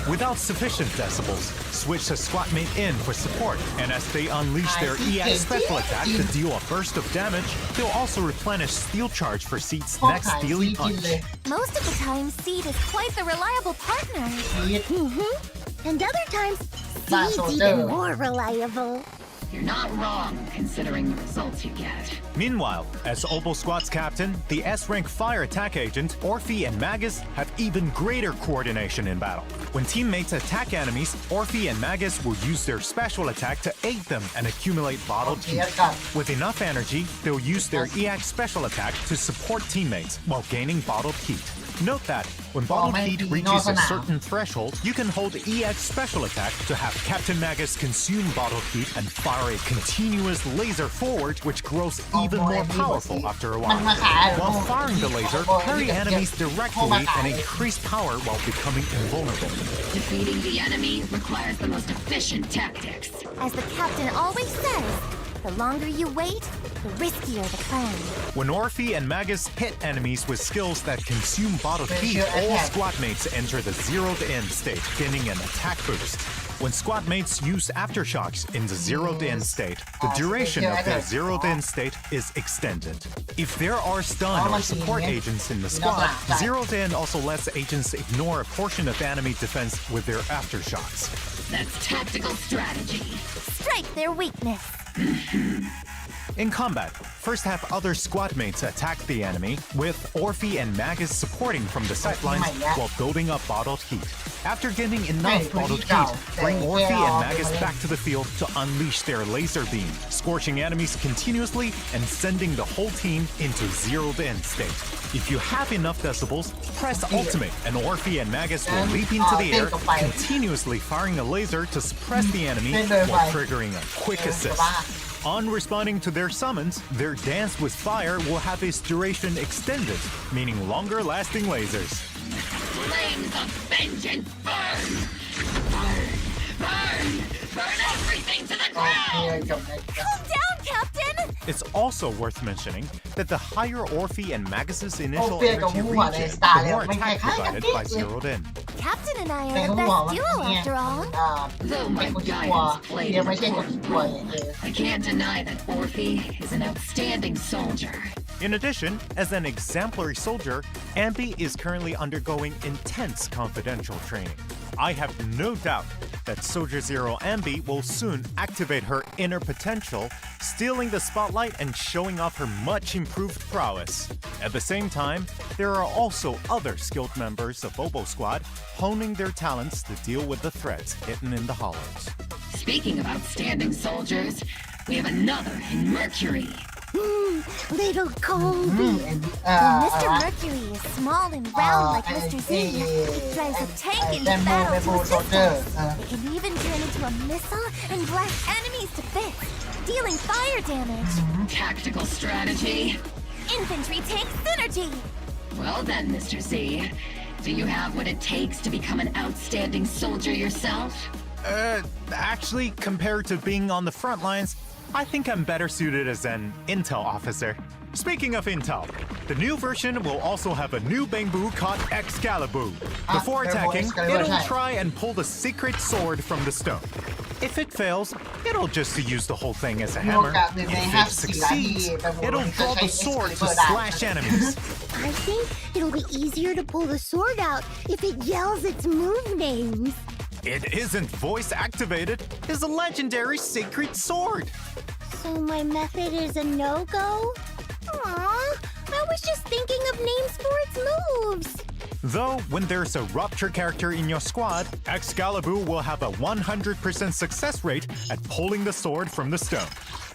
Without sufficient decibels, switch a squadmate in for support, and as they unleash their EX special attack to deal a burst of damage, they'll also replenish steel charge for Seed's next dealing punch. Most of the time, Seed is quite the reliable partner. And other times, Seed's even more reliable. You're not wrong, considering the results you get. Meanwhile, as Opal Squad's captain, the S-rank fire attack agent, Orphe and Magus have even greater coordination in battle. When teammates attack enemies, Orphe and Magus will use their special attack to aid them and accumulate bottled heat. With enough energy, they'll use their EX special attack to support teammates while gaining bottled heat. Note that when bottled heat reaches a certain threshold, you can hold EX special attack to have Captain Magus consume bottled heat and fire a continuous laser forward, which grows even more powerful after a while. While firing the laser, parry enemies directly and increase power while becoming invulnerable. Defeating the enemy requires the most efficient tactics. As the captain always says, the longer you wait, the riskier the climb. When Orphe and Magus hit enemies with skills that consume bottled heat, all squadmates enter the zeroed in state, gaining an attack boost. When squadmates use aftershocks in the zeroed in state, the duration of their zeroed in state is extended. If there are stun or support agents in the squad, zeroed in also lets agents ignore a portion of enemy defense with their aftershocks. That's tactical strategy. Strike their weakness. In combat, first have other squadmates attack the enemy, with Orphe and Magus supporting from the sidelines while building up bottled heat. After getting enough bottled heat, bring Orphe and Magus back to the field to unleash their laser beam, scorching enemies continuously and sending the whole team into zeroed-in state. If you have enough decibels, press ultimate and Orphe and Magus will leap into the air, continuously firing a laser to suppress the enemy while triggering a quick assist. On responding to their summons, their dance with fire will have its duration extended, meaning longer-lasting lasers. Flames of vengeance burn! Burn! Burn! Burn everything to the ground! Calm down, Captain! It's also worth mentioning that the higher Orphe and Magus' initial Orphe energy กับหัว region, ใน Star the more ไม่ attack คล้ายๆกัน provided เป๊ะ by เลย zeroed in. Captain and I แต่ are เขา the บอก best ว่า duo เนี่ย after all. Though เป็น my คนที่กลัว guidance played เดี๋ยว an ไม่ใช่คนที่ important กลัว role, I can't deny that Orphe is an outstanding soldier. In addition, as an exemplary soldier, Ambi is currently undergoing intense confidential training. I have no doubt that Soldier Zero Ambi will soon activate her inner potential, stealing the spotlight and showing off her much improved prowess. At the same time, there are also other skilled members of Bobo Squad honing their talents to deal with the threats hidden in the hollows. Speaking of outstanding soldiers, we have another in Mercury. Little Colby. When Mr. Mercury is small and round like Mr. Z, he drives a tank into battle to assist us. It can even turn into a missile and blast enemies to bits, dealing fire damage. Tactical strategy. Infantry tank synergy. Well then, Mr. Z, do you have what it takes to become an outstanding soldier yourself? Actually, compared to being on the front lines, I think I'm better suited as an intel officer. Speaking of intel, the new version will also have a new Bangbu called Excalibur. Before attacking, it'll try and pull the secret sword from the stone. If it fails, it'll just use the whole thing as a hammer. If it succeeds, it'll draw the sword to slash enemies. I think it'll be easier to pull the sword out if it yells its move names. It isn't voice activated, it's a legendary sacred sword. So my method is a no-go? Aww, I was just thinking of names for its moves. Though, when there's a rupture character in your squad, Excalibur will have a 100% success rate at pulling the sword from the stone.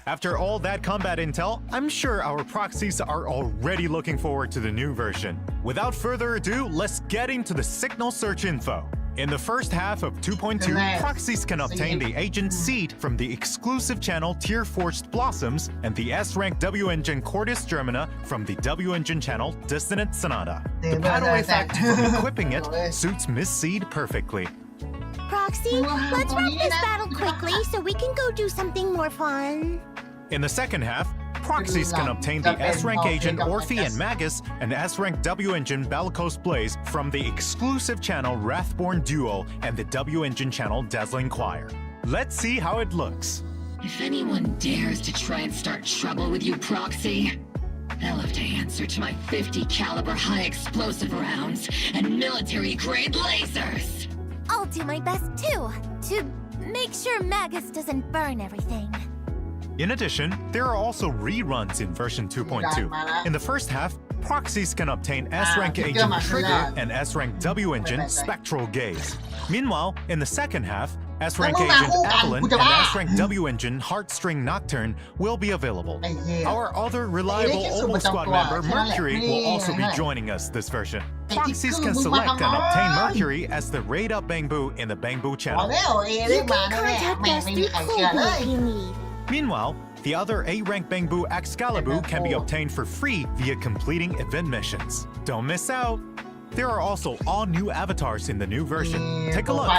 After all that combat intel, I'm sure our proxies are already looking forward to the new version. Without further ado, let's get into the signal search info. In the first half of 2.2, proxies can obtain the agent seed from the exclusive channel Tier Forged Blossoms and the S-rank W-Engine Cordis Germana from the W-Engine channel Dissonant Sonata. The battle effect from equipping it suits Miss Seed perfectly. Proxy, let's wrap this battle quickly so we can go do something more fun. In the second half, proxies can obtain the S-rank agent Orphe and Magus and S-rank W-Engine Bellicose Blaze from the exclusive channel Wrathborn Duo and the W-Engine channel Dazzling Choir. Let's see how it looks. If anyone dares to try and start trouble with you, Proxy, they'll have to answer to my 50 caliber high explosive rounds and military grade lasers. I'll do my best too, to make sure Magus doesn't burn everything. In addition, there are also reruns in version 2.2. In the first half, proxies can obtain S-rank agent Trigger and S-rank W-Engine Spectral Gaze. Meanwhile, in the second half, S-rank agent Evelyn and S-rank W-Engine Heartstring Nocturne will be available. Our other reliable Oval Squad member Mercury will also be joining us this version. Proxies can select and obtain Mercury as the Raid Up Bangbu in the Bangbu channel. You can contact us through Colby if you need. Meanwhile, the other A-rank Bangbu Excalibur can be obtained for free via completing event missions. Don't miss out! There are also all new avatars in the new version. Take a look.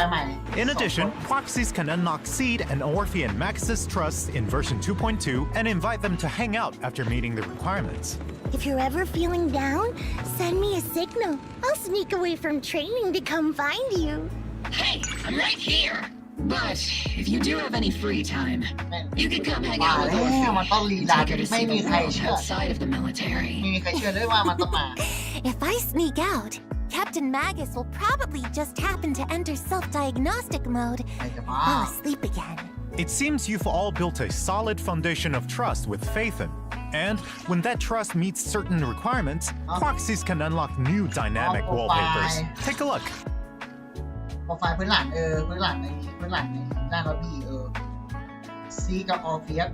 In addition, proxies can unlock Seed and Orphe and Max's Trust in version 2.2 and invite them to hang out after meeting the requirements. If you're ever feeling down, send me a signal. I'll sneak away from training to come find you. Hey, I'm right here. But if you do have any free time, you can come hang out with Orphe and take her to see the world outside of the military. If I sneak out, Captain Magus will probably just happen to enter self-diagnostic mode and fall asleep again. It seems you've all built a solid foundation of trust with Faithin. And when that trust meets certain requirements, proxies can unlock new dynamic wallpapers. Take a look. โปรไฟล์พื้นหลังพื้นหลังในด้านระบีซีกับออฟเฟียส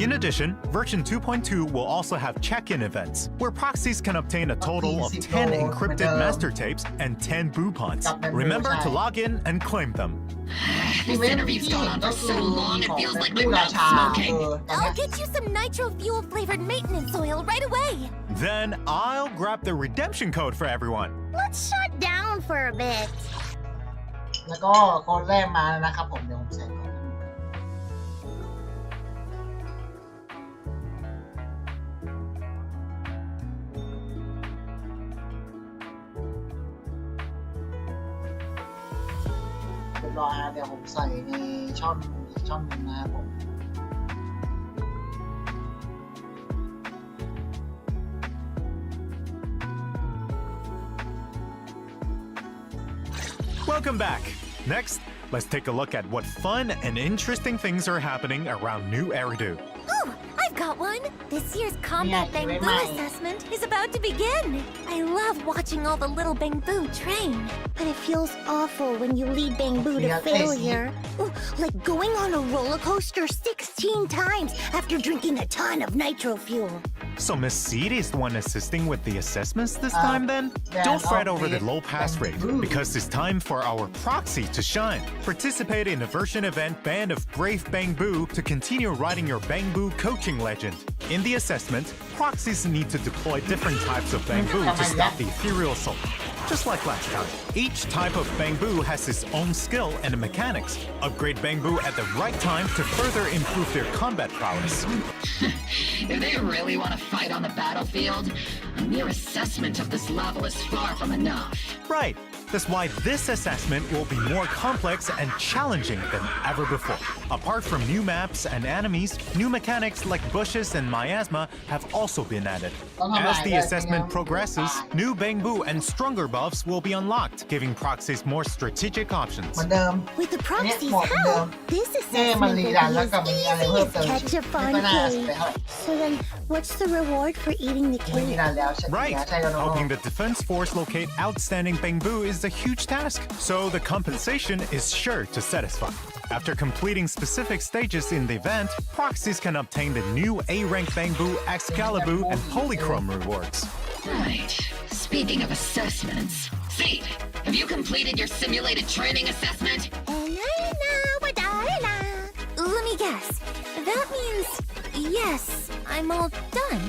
In addition, version 2.2 will also have check-in events, where proxies can obtain a total of 10 encrypted master tapes and 10 boopons. Remember to log in and claim them. This interview's gone on for so long, it feels like my mouth's smoking. I'll get you some nitro fuel-flavored maintenance oil right away. Then I'll grab the redemption code for everyone. Let's shut down for a bit. แล้วก็โค้ดแรกมาแล้วนะครับผมเดี๋ยวผมใส่ก่อน เรียบร้อยนะเดี๋ยวผมใส่ในช่องอีกช่องนึงนะครับผม Welcome back. Next, let's take a look at what fun and interesting things are happening around New Eridu. Ooh, I've got one! This year's Combat Yeah, Bamboo mine. assessment is about to begin! I love watching all the little Bamboo train. But it feels awful when you lead Bamboo to Yeah, failure. Ooh, like going on a roller coaster 16 times after drinking a ton of nitro fuel. So Miss Seed is the one assisting with the assessments this time then? yeah, Don't fret I'll over the be low pass rate, Bamboo. because it's time for our proxy to shine. Participate in a version event Band of Brave Bamboo to continue riding your Bamboo coaching legend. In the assessment, proxies need to deploy different types of bamboo to stop the ethereal assault. Just like last time, each type of bamboo has its own skill and mechanics. Upgrade bamboo at the right time to further improve their combat prowess. If they really want to fight on the battlefield, a mere assessment of this level is far from enough. Right. That's why this assessment will be more complex and challenging than ever before. Apart from new maps and enemies, new mechanics like bushes and miasma have also been added. As the assessment progresses, new bamboo and stronger buffs will be unlocked, giving proxies more strategic เห options. มือนเดิม With the อันเนี้ย proxies หมดเหมือนเดิม help, this แค่มัน assessment รี will รัน be แล้ว as ก็มีอะไร easy เพิ่ม as เติม catch a ไม่ fun ก็น่าจะไป cake. เท่าไหร่ So then, what's the reward for eating the ไม่รี cake? รันแล้วใช่ไหม Right. ใช่แล้วเนอะ Helping the defense force locate outstanding bamboo is a huge task, so the compensation is sure to satisfy. After completing specific stages in the event, proxies can obtain the new A-rank bamboo, Excalibur, and Polychrome rewards. Right. Speaking of assessments, Seed, have you completed your simulated training assessment? Let me guess. That means, yes, I'm all done.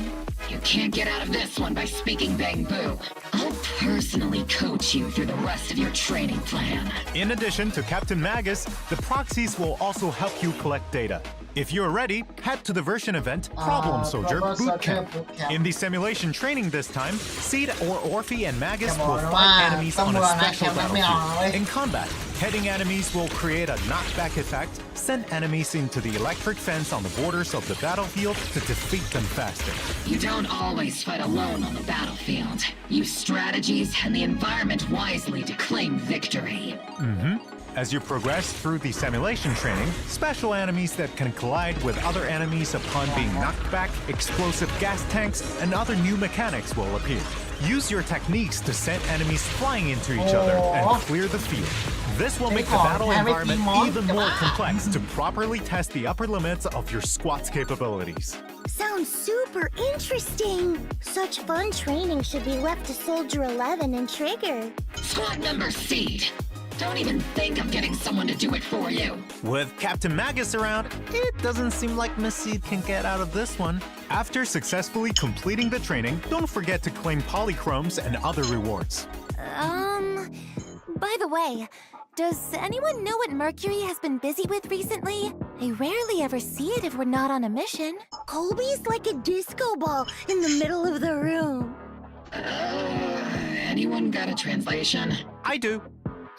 You can't get out of this one by speaking bamboo. I'll personally coach you through the rest of your training plan. In addition to Captain Magus, the proxies will also help you collect data. If you're ready, head to the version event Problem Soldier Problem Boot Soldier Camp. Boot Camp. In the simulation training this time, Seed or Orphe and Magus Come will on, fight man. enemies Come on a on, special man. Come on, battlefield. man. In combat, heading enemies will create a knockback effect, send enemies into the electric fence on the borders of the battlefield to defeat them faster. You don't always fight alone on the battlefield. Use strategies and the environment wisely to claim victory. As you progress through the simulation training, special enemies that can collide with other enemies upon being knocked back, explosive gas tanks, and other new mechanics will appear. Use your techniques to send enemies flying into each other and clear the field. This will make the battle environment even more complex to properly test the upper limits of your squad's capabilities. Sounds super interesting. Such fun training should be left to Soldier 11 and Trigger. Squad member Seed, don't even think of getting someone to do it for you. With Captain Magus around, it doesn't seem like Miss Seed can get out of this one. After successfully completing the training, don't forget to claim polychromes and other rewards. By the way, does anyone know what Mercury has been busy with recently? I rarely ever see it if we're not on a mission. Colby's like a disco ball in the middle of the room. Anyone got a translation? I do.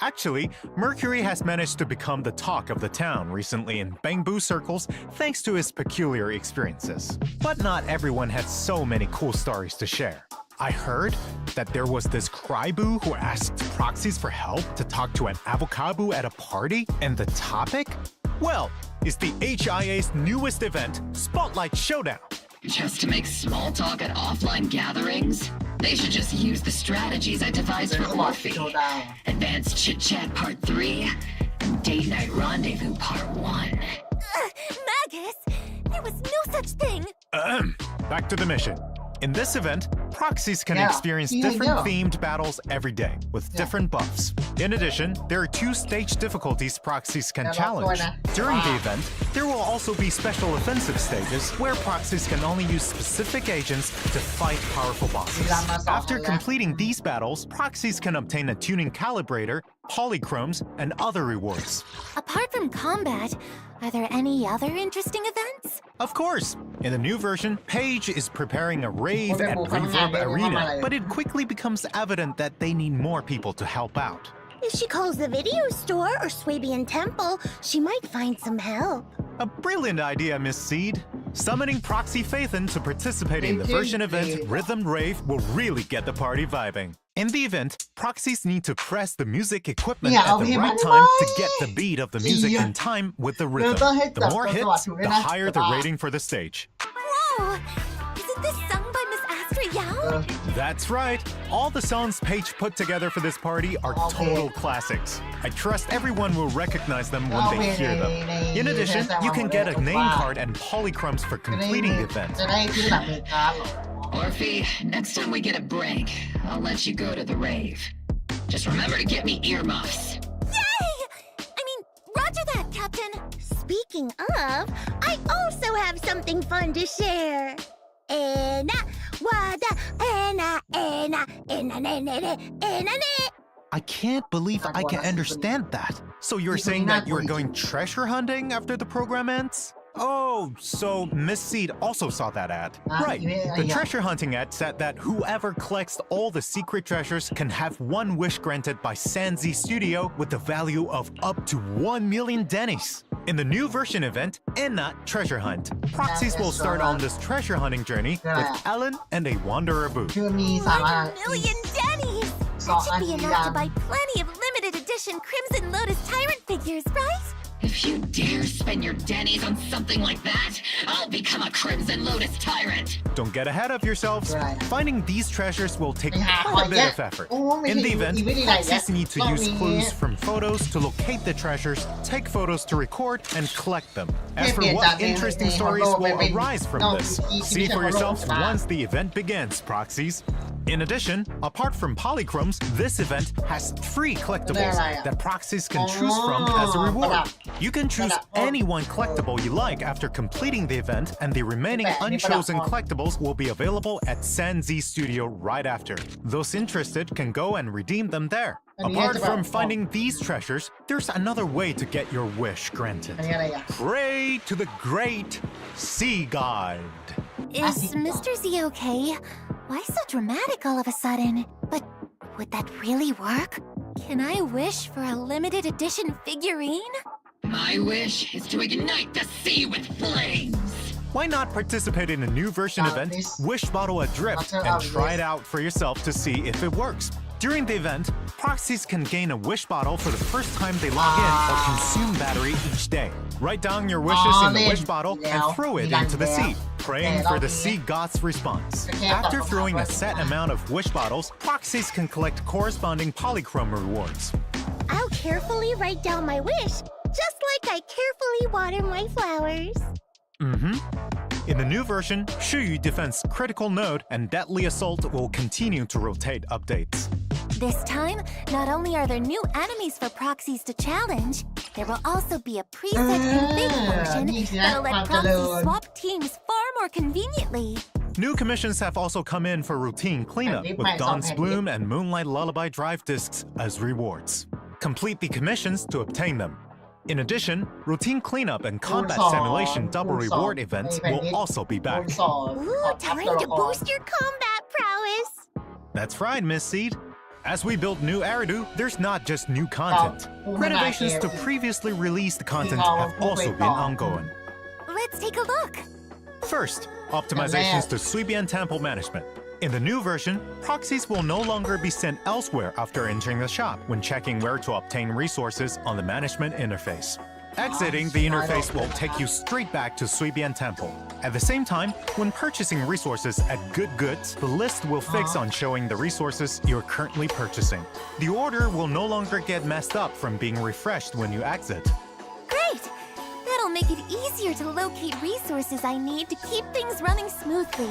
Actually, Mercury has managed to become the talk of the town recently in bamboo circles thanks to his peculiar experiences. But not everyone had so many cool stories to share. I heard that there was this Cryboo who asked proxies for help to talk to an avocado at a party, and the topic? Well, it's the HIA's newest event, Spotlight Showdown. Just to make small talk at offline gatherings? They should just use the strategies I devised for Orphe. Advanced Chit Chat Part 3 and Date Night Rendezvous Part 1. Magus! There was no such thing! Back to the mission. In this event, proxies can experience different themed battles every day with different buffs. In addition, there are 2 stage difficulties proxies can challenge. During the event, there will also be special offensive stages where proxies can only use specific agents to fight powerful bosses. After completing these battles, proxies can obtain a tuning calibrator polychromes, and other rewards. Apart from combat, are there any other interesting events? Of course, in the new version, Paige is preparing a rave and reverb arena, but it quickly becomes evident that they need more people to help out. If she calls the video store or Swabian Temple, she might find some help. A brilliant idea, Miss Seed. Summoning Proxy Phaethon to participate in the version event Rhythm Rave will really get the party vibing. In the event, proxies need to press the music equipment at the right time to get the beat of the music in time with the rhythm. The more hits, the higher the rating for the stage. Whoa! Isn't this sung by Miss Astra Yao? That's right. All the songs Paige put together for this party are total classics. I trust everyone will recognize them when they hear them. In addition, you can get a name card and polychromes for completing the event. Orphe, next time we get a break, I'll let you go to the rave. Just remember to get me earmuffs. Yay! I mean, roger that, Captain. Speaking of, I also have something fun to share. I can't believe I can understand that. So you're saying that you're going treasure hunting after the program ends? Oh, so Miss Seed also saw that ad. Right. The treasure hunting ad said that whoever collects all the secret treasures can have one wish granted by Sanzi Studio with the value of up to 1 million Dennies. In the new version event, Enna Treasure Hunt, proxies will start on this treasure hunting journey with Ellen and a Wanderer booth. 1 million Dennies! That should be enough to buy plenty of limited edition Crimson Lotus Tyrant figures, right? If you dare spend your Dennies on something like that, I'll become a Crimson Lotus Tyrant. Don't get ahead of yourselves. Finding these treasures will take quite a bit of effort. In the event, proxies need to use clues from photos to locate the treasures, take photos to record, and collect them. As for what interesting stories will arise from this, see for yourselves once the event begins, proxies. In addition, apart from polychromes, this event has 3 collectibles that proxies can choose from as a reward. You can choose any one collectible you like after completing the event, and the remaining unchosen collectibles will be available at Sanzi Studio right after. Those interested can go and redeem them there. Apart from finding these treasures, there's another way to get your wish granted. Pray to the great sea god. Is Mr. Z okay? Why so dramatic all of a sudden? But would that really work? Can I wish for a limited edition figurine? My wish is to ignite the sea with flames. Why not participate in a new version event, Wish Bottle Adrift, and try it out for yourself to see if it works? During the event, proxies can gain a wish bottle for the first time they log in or consume battery each day. Write down your wishes in the wish bottle and throw it into the sea, praying for the sea god's response. After throwing a set amount of wish bottles, proxies can collect corresponding polychrome rewards. I'll carefully write down my wish, just like I carefully water my flowers. In the new version, Shuyu Defense Critical Node and Deadly Assault will continue to rotate updates. This time, not only are there new enemies for proxies to challenge, there will also be a preset config function that'll let proxies swap teams far more conveniently. New commissions have also come in for routine cleanup with Dawn's Bloom and Moonlight Lullaby drive discs as rewards. Complete the commissions to obtain them. In addition, routine cleanup and combat simulation double reward events will also be back. Ooh, time to boost your combat prowess. That's right, Miss Seed. As we build new Eridu, there's not just new content. Renovations to previously released content have also been ongoing. Let's take a look. First, optimizations to Swabian Temple management. In the new version, proxies will no longer be sent elsewhere after entering the shop when checking where to obtain resources on the management interface. Exiting the interface will take you straight back to Swabian Temple. At the same time, when purchasing resources at Good Goods, the list will fix on showing the resources you're currently purchasing. The order will no longer get messed up from being refreshed when you exit. Great! That'll make it easier to locate resources I need to keep things running smoothly.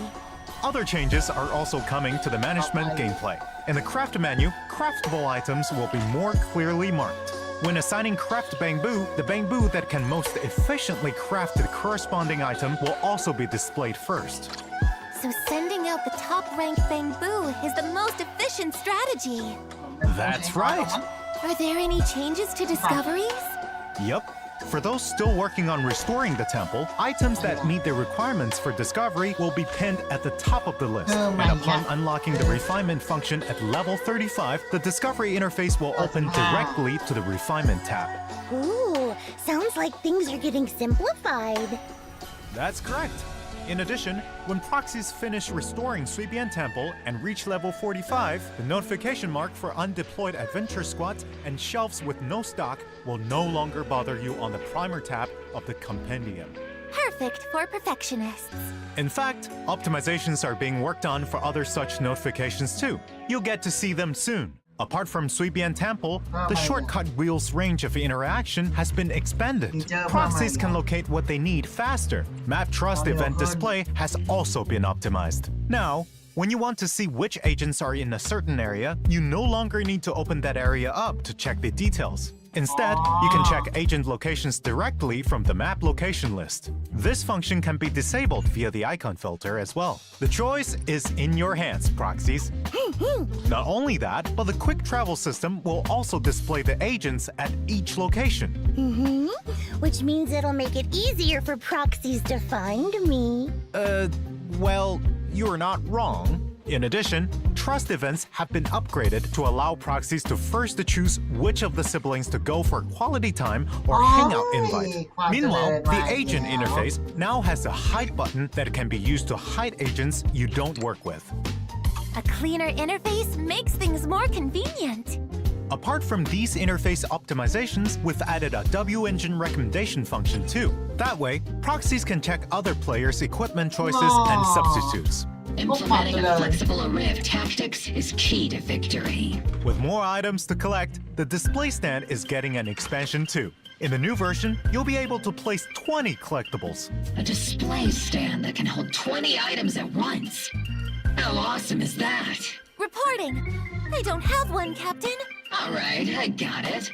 Other changes are also coming to the management gameplay. In the craft menu, craftable items will be more clearly marked. When assigning craft bamboo, the bamboo that can most efficiently craft the corresponding item will also be displayed first. So sending out the top-ranked bamboo is the most efficient strategy. That's right! Are there any changes to discoveries? Yup. For those still working on restoring the temple, items that meet the requirements for discovery will be pinned at the top of the list. And upon unlocking the refinement function at level 35, the discovery interface will open directly to the refinement tab. Ooh, sounds like things are getting simplified. That's correct. In addition, when proxies finish restoring Suibian Temple and reach level 45, the notification mark for undeployed adventure squads and shelves with no stock will no longer bother you on the primer tab of the compendium. Perfect for perfectionists. In fact, optimizations are being worked on for other such notifications too. You'll get to see them soon. Apart from Suibian Temple, the shortcut wheel's range of interaction has been expanded. Proxies can locate what they need faster. Map Trust event display has also been optimized. Now, when you want to see which agents are in a certain area, you no longer need to open that area up to check the details. Instead, you can check agent locations directly from the map location list. This function can be disabled via the icon filter as well. The choice is in your hands, proxies. Not only that, but the quick travel system will also display the agents at each location. Which means it'll make it easier for proxies to find me. Well, you're not wrong. In addition, trust events have been upgraded to allow proxies to first choose which of the siblings to go for quality time or hangout invite. Meanwhile, the agent interface now has a hide button that can be used to hide agents you don't work with. A cleaner interface makes things more convenient. Apart from these interface optimizations, we've added a W-engine recommendation function too. That way, proxies can check other players' equipment choices and substitutes. Implementing a flexible array of tactics is key to victory. With more items to collect, the display stand is getting an expansion too. In the new version, you'll be able to place 20 collectibles. A display stand that can hold 20 items at once. How awesome is that? Reporting. I don't have one, Captain. All right, I got it.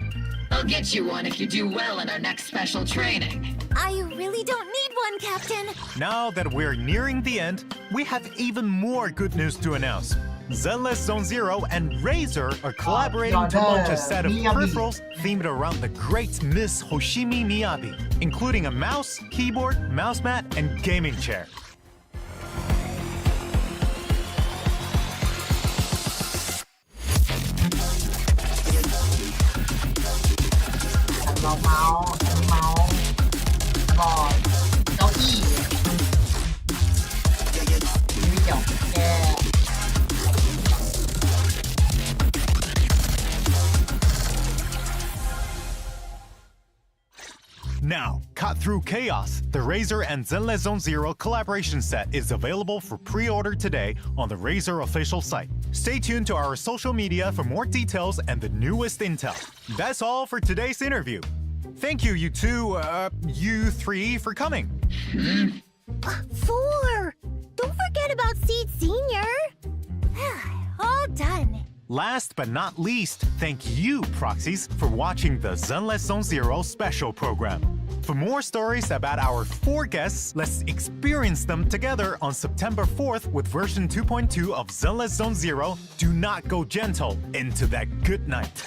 I'll get you one if you do well in our next special training. I really don't need one, Captain. Now that we're nearing the end, we have even more good news to announce. Zenless Zone Zero and Razer are collaborating to launch a set of peripherals themed around the great Miss Hoshimi Miyabi, including a mouse, keyboard, mouse mat, and gaming chair. เมาส์บอร์ดเก้าอี้ไม่เกี่ยวแก Now, cut through chaos. The Razer and Zenless Zone Zero collaboration set is available for pre-order today on the Razer official site. Stay tuned to our social media for more details and the newest intel. That's all for today's interview. Thank you, you three, for coming. 4! Don't forget about Seed Senior! All done. Last but not least, thank you, proxies, for watching the Zenless Zone Zero special program. For more stories about our 4 guests, let's experience them together on September 4th with version 2.2 of Zenless Zone Zero. Do not go gentle into that good night.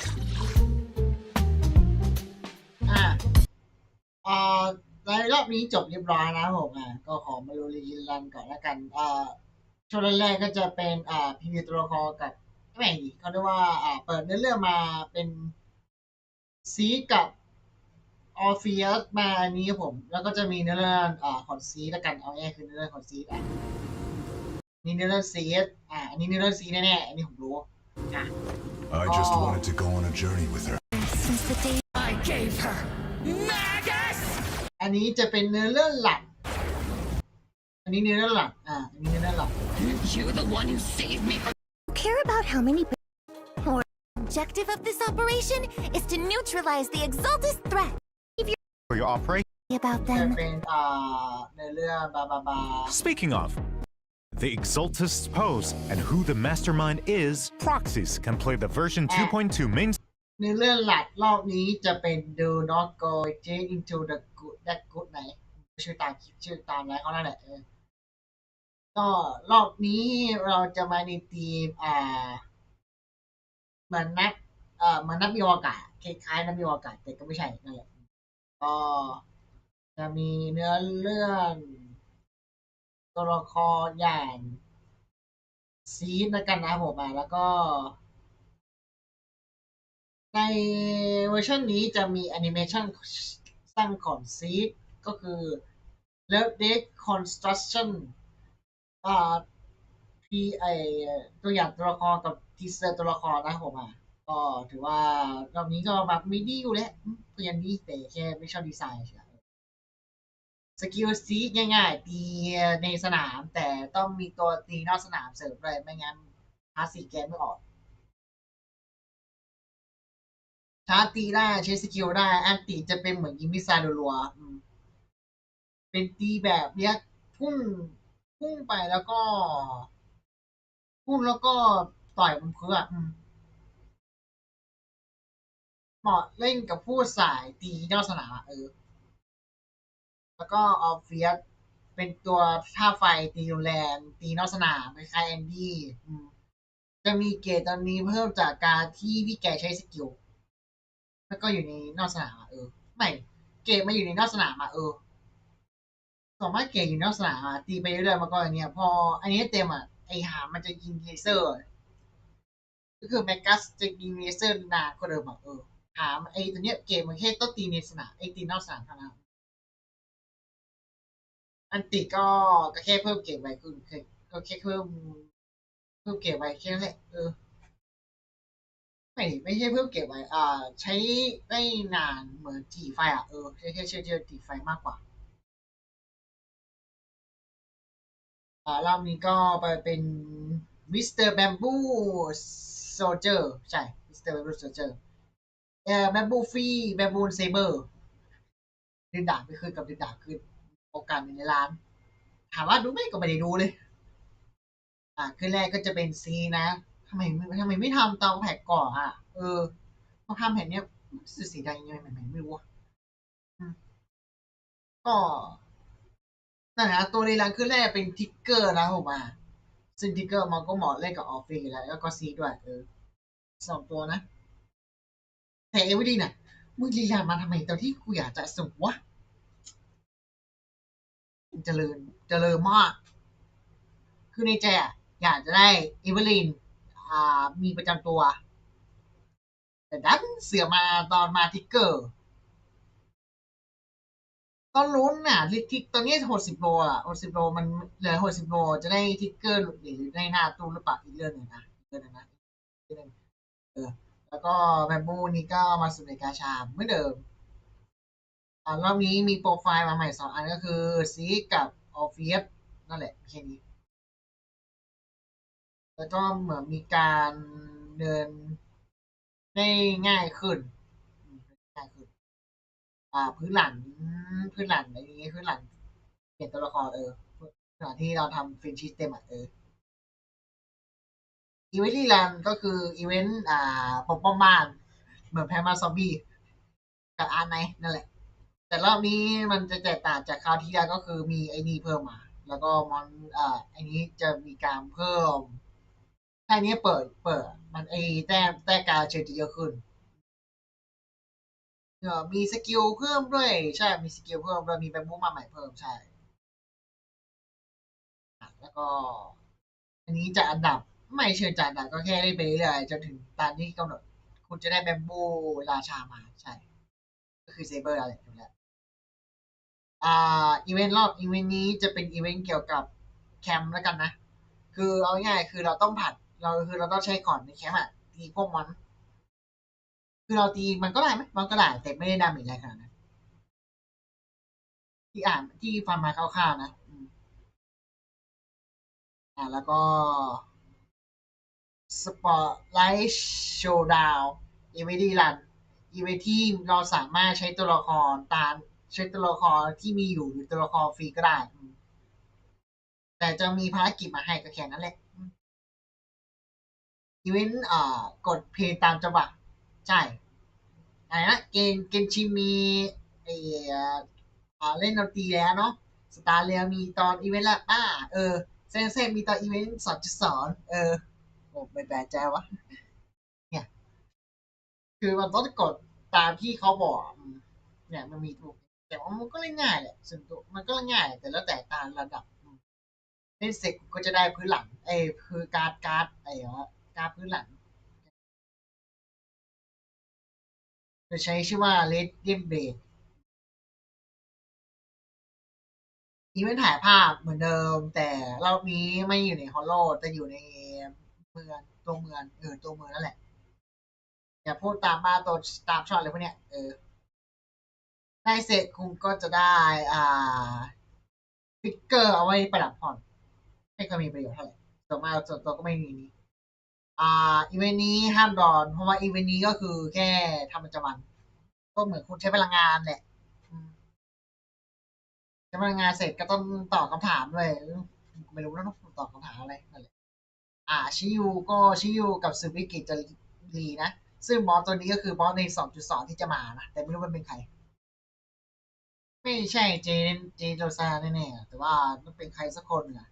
ในรอบนี้จบเรียบร้อยนะผมก็ขอมาดูรีลันก่อนแล้วกันช่วงแรกก็จะเป็นพรีวิวตัวละครกับไม่เขาเรียกว่าเปิดเนื้อเรื่องมาเป็นซีกับออฟฟิศมาอันนี้ครับผมแล้วก็จะมีเนื้อเรื่องของซีแล้วกันเอาง่ายคือเนื้อเรื่องของซีนี่เนื้อเรื่องซีอันนี้เนื้อเรื่องซีแน่ๆอันนี้ผมรู้I just wanted to go on a journey with her. Since the day I gave her Magus! อันนี้จะเป็นเนื้อเรื่องหลักอันนี้เนื้อเรื่องหลักอันนี้เนื้อเรื่องหลัก You're the one who saved me from Care about how many objective of this operation is to neutralize the Exaltus threat. For your operation. About จะ them. เป็นเนื้อเรื่องบา Speaking of, the Exaltus pose and who the mastermind is, proxies can play the version 2.2 main. เนื้อเรื่องหลักรอบนี้จะเป็น Do Not Go Into the Good ไหนชื่อตามคลิปชื่อตามอะไรเขานั่นแหละก็รอบนี้เราจะมาในทีมเหมือนนัก เหมือนนักบินอวกาศคล้ายๆนักบินอวกาศแต่ก็ไม่ใช่นั่นแหละก็จะมีเนื้อเรื่องตัวละครอย่างซีดแล้วกันนะครับผมแล้วก็ในเวอร์ชันนี้จะมีแอนิเมชันสร้างของซีดก็คือเลิฟเดทคอนสตรัคชั่นอ่าที่ตัวอย่างตัวละครกับทีเซอร์ตัวละครนะครับผมก็ถือว่ารอบนี้ก็แบบไม่ดีอยู่แล้วก็ยังดีแต่แค่ไม่ชอบดีไซน์เฉยสกิลซีดง่ายๆตีในสนามแต่ต้องมีตัวตีนอกสนามเสริมเลยไม่งั้นพาสซีฟแกนไม่ออกชาร์จตีได้ใช้สกิลได้อันตีจะเป็นเหมือนยิงมิสไซล์รัวๆเป็นตีแบบเนี้ยพุ่งไปแล้วก็ต่อยบนพื้นเหมาะเล่นกับผู้สายตีนอกสนามแล้วก็ออฟเฟียสเป็นตัวท่าไฟตีแรงตีนอกสนามคล้ายๆแอนดี้จะมีเกตตอนนี้เพิ่มจากการที่พี่แกใช้สกิลแล้วก็อยู่ในนอกสนามไม่เกตมาอยู่ในนอกสนามสามารถเกตอยู่นอกสนามตีไปเรื่อยๆมาก็อันเนี้ยพออันนี้เต็มไอหามันจะยิงเลเซอร์ก็คือแมกกัสจะยิงเลเซอร์นานกว่าเดิมหาไอตัวเนี้ยเกมมันแค่ต้องตีในสนามไอตีนอกสนามเท่านั้นอันติก็แค่เพิ่มเกมไว้คุณก็แค่เพิ่มเกมไว้แค่นั้นแหละไม่ใช่เพิ่มเก็บไว้ใช้ได้นานเหมือนจีไฟแค่เชื่อจีไฟมากกว่ารอบนี้ก็ไปเป็นมิสเตอร์แบมบูโซเจอร์ใช่มิสเตอร์แบมบูโซเจอร์แบมบูฟรีแบมบูเซเบอร์ดึงดาบไปขึ้นกับดึงดาบขึ้นโอกาสในร้านถามว่าดูไหมก็ไม่ได้ดูเลยขึ้นแรกก็จะเป็นซีนะทำไมไม่ทำเตาแผกก่อนต้องทำแผ่นเนี้ยสีแดงยังไงไม่รู้ก็นั่นนะตัวในร้านขึ้นแรกเป็นทิกเกอร์นะผมซึ่งทิกเกอร์มันก็เหมาะเล่นกับออฟฟี่แล้วก็ซีด้วยสองตัวนะแต่เอวิดีน่ะมึงลีลามาทำไมตอนที่กูอยากจะส่งวะเจริญมากคือในใจอยากจะได้เอเวอรีนมีประจำตัวแต่ดันเสือมาตอนมาทิกเกอร์ก็ลุ้นทิกตอนนี้60 โล60 โลมันเหลือ60 โลจะได้ทิกเกอร์หรือได้หน้าตู้หรือเปล่าอีกเรื่องหนึ่งนะแล้วก็แบมบูนี่ก็มาสู่ในกาชาเหมือนเดิมรอบนี้มีโปรไฟล์มาใหม่2 อันก็คือซีกับออฟเฟียสนั่นแหละแค่นี้แล้วก็เหมือนมีการเดินได้ง่ายขึ้นพื้นหลังอะไรอย่างเงี้ยพื้นหลังเปลี่ยนตัวละครขณะที่เราทำฟินชิสเต็มอีเวนต์ที่รันก็คืออีเวนต์ปกป้องบ้านเหมือนแพมาซอมบี้กับอาร์ไนนั่นแหละแต่รอบนี้มันจะแตกต่างจากคราวที่แล้วก็คือมีไอ้นี่เพิ่มมาแล้วก็มันไอ้นี้จะมีการเพิ่มถ้านี้เปิดมันไอ้แต้การเชิญจะเยอะขึ้นมีสกิลเพิ่มด้วยใช่มีสกิลเพิ่มด้วยมีแบมบูมาใหม่เพิ่มใช่แล้วก็อันนี้จะอันดับไม่เชิญจากอันดับก็แค่ได้ไปเรื่อยๆจนถึงตามที่กำหนดคุณจะได้แบมบูราชามาใช่ก็คือเซเบอร์อะไรถูกแล้วอีเวนต์รอบอีเวนต์นี้จะเป็นอีเวนต์เกี่ยวกับแคมป์แล้วกันนะคือเอาง่ายคือเราต้องผัดเราต้องใช้ก่อนในแคมป์ตีพวกมันคือเราตีมันก็ได้ไหมมันก็ได้แต่ไม่ได้ดาเมจอะไรขนาดนั้นที่ฟังมาคร่าวๆนะแล้วก็สปอร์ตไลท์โชว์ดาวอีเวนต์ที่รันอีเวนต์ที่เราสามารถใช้ตัวละครใช้ตัวละครที่มีอยู่หรือตัวละครฟรีก็ได้แต่จะมีภารกิจมาให้ก็แค่นั้นแหละอีเวนต์กดเพลงตามจังหวะใช่อะไรนะเกนชิมีไอเล่นดนตรีแล้วเนาะสตาร์เรียมีตอนอีเวนต์ละเซนมีตอนอีเวนต์2.2โอ้ไม่แปลกใจวะเนี่ย คือมันต้องกดตามที่เขาบอกเนี่ยมันมีถูกแต่ว่ามันก็เล่นง่ายแหละส่วนตัวมันก็เล่นง่ายแต่แล้วแต่ตามระดับเล่นเสร็จก็จะได้พื้นหลังคือการ์ดการ์ดพื้นหลังจะใช้ชื่อว่า Red Game Blade อีเวนต์ถ่ายภาพเหมือนเดิมแต่รอบนี้ไม่อยู่ในฮอลโลแต่อยู่ในเมืองตัวเมืองตัวเมืองนั่นแหละอย่าพูดตามมาตัวตามช็อตเลยพวกเนี้ยได้เสร็จคุณก็จะได้ฟิกเกอร์เอาไว้ประดับพรไม่เคยมีประโยชน์เท่าไหร่ส่วนมากส่วนตัวก็ไม่มีนี้อีเวนต์นี้ห้ามดอนเพราะว่าอีเวนต์นี้ก็คือแค่ทำประจำวันก็เหมือนคุณใช้พลังงานแหละใช้พลังงานเสร็จก็ต้องตอบคำถามด้วยไม่รู้นะต้องตอบคำถามอะไรนั่นแหละชิยูกับซึบิกิจะดีนะซึ่งบอสตัวนี้ก็คือบอสใน 2.2 ที่จะมานะแต่ไม่รู้มันเป็นใครไม่ใช่เจโรซาแน่ๆแต่ว่ามันเป็นใครสักคนอ่ะ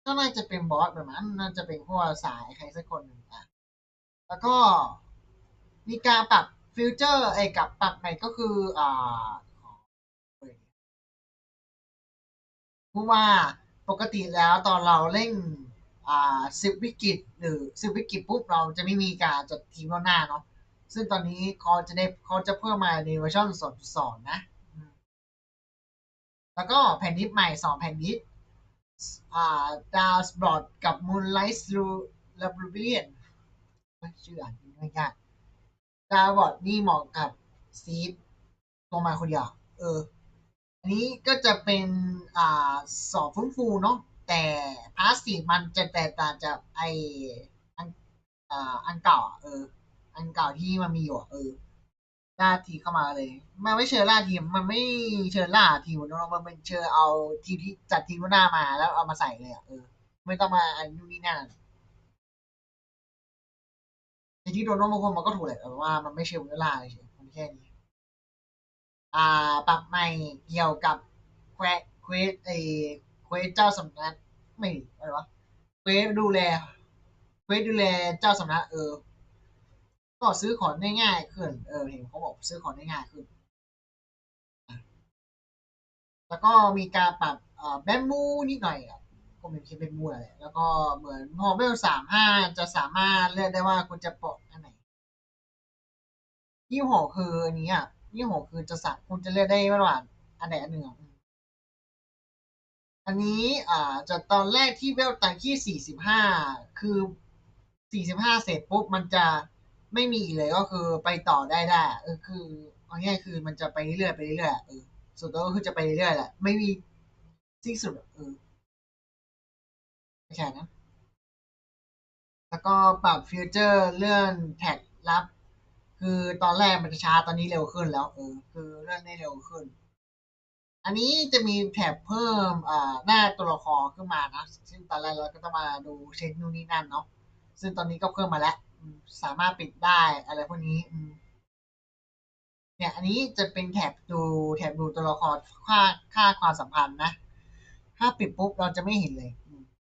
ก็น่าจะเป็นบอสแบบนั้นน่าจะเป็นพวกสายใครสักคนหนึ่งอ่ะแล้วก็มีการปรับฟิวเจอร์กับปรับใหม่ก็คือเพราะว่าปกติแล้วตอนเราเล่น10 วิกฤตหรือ10 วิกฤตปุ๊บเราจะไม่มีการจัดทีมล่วงหน้าเนาะซึ่งตอนนี้เขาจะเพิ่มมาในเวอร์ชัน 2.2 นะแล้วก็แผ่นดิสใหม่2แผ่นดิสดาวส์บลอดกับมูนไลท์รูลาบรูเบียนชื่ออ่านไม่ยากดาวบอดนี่เหมาะกับซีดตัวมาคนเดียวอันนี้ก็จะเป็นสอบฟื้นฟูเนาะแต่พาสซีฟมันจะแตกต่างจากอันเก่าอันเก่าที่มันมีอยู่ล่าทีเข้ามาเลยมันไม่เชิญล่าทีมมันไม่เชิญล่าทีมเนาะมันเป็นเชิญเอาทีมที่จัดทีมหน้ามาแล้วเอามาใส่เลยไม่ต้องมาอันนู่นนี่นั่นแต่ที่โดนน้องบางคนมันก็ถูกแหละแต่ว่ามันไม่เชิญล่าเฉยมันแค่นี้ปรับใหม่เกี่ยวกับเควสเจ้าสำนักไม่อะไรวะเควสดูแลเจ้าสำนักก็ซื้อของได้ง่ายขึ้นเห็นเขาบอกซื้อของได้ง่ายขึ้นแล้วก็มีการปรับแบมบูนิดหน่อยก็ไม่ใช่เป็นมูอะไรแล้วก็เหมือนพอเวล35จะสามารถเลือกได้ว่าคุณจะปลดอันไหน26คืออันนี้26คือคุณจะเลือกได้ระหว่างอันไหนอันหนึ่งอันนี้จะตอนแรกที่เวลตันที่45คือ45เสร็จปุ๊บมันจะไม่มีอีกเลยก็คือไปต่อได้คือเอาง่ายคือมันจะไปเรื่อยส่วนตัวก็คือจะไปเรื่อยแหละไม่มีสิ้นสุดไม่ใช่นะแล้วก็ปรับฟิวเจอร์เรื่องแท็กลับคือตอนแรกมันจะช้าตอนนี้เร็วขึ้นแล้วคือเรื่องได้เร็วขึ้นอันนี้จะมีแท็บเพิ่มหน้าตัวละครขึ้นมานะซึ่งตอนแรกเราก็ต้องมาดูเช็คนู่นนี่นั่นเนาะซึ่งตอนนี้ก็เพิ่มมาแล้วสามารถปิดได้อะไรพวกนี้เนี่ยอันนี้จะเป็นแท็บดูตัวละครค่าความสัมพันธ์นะถ้าปิดปุ๊บเราจะไม่เห็นเลย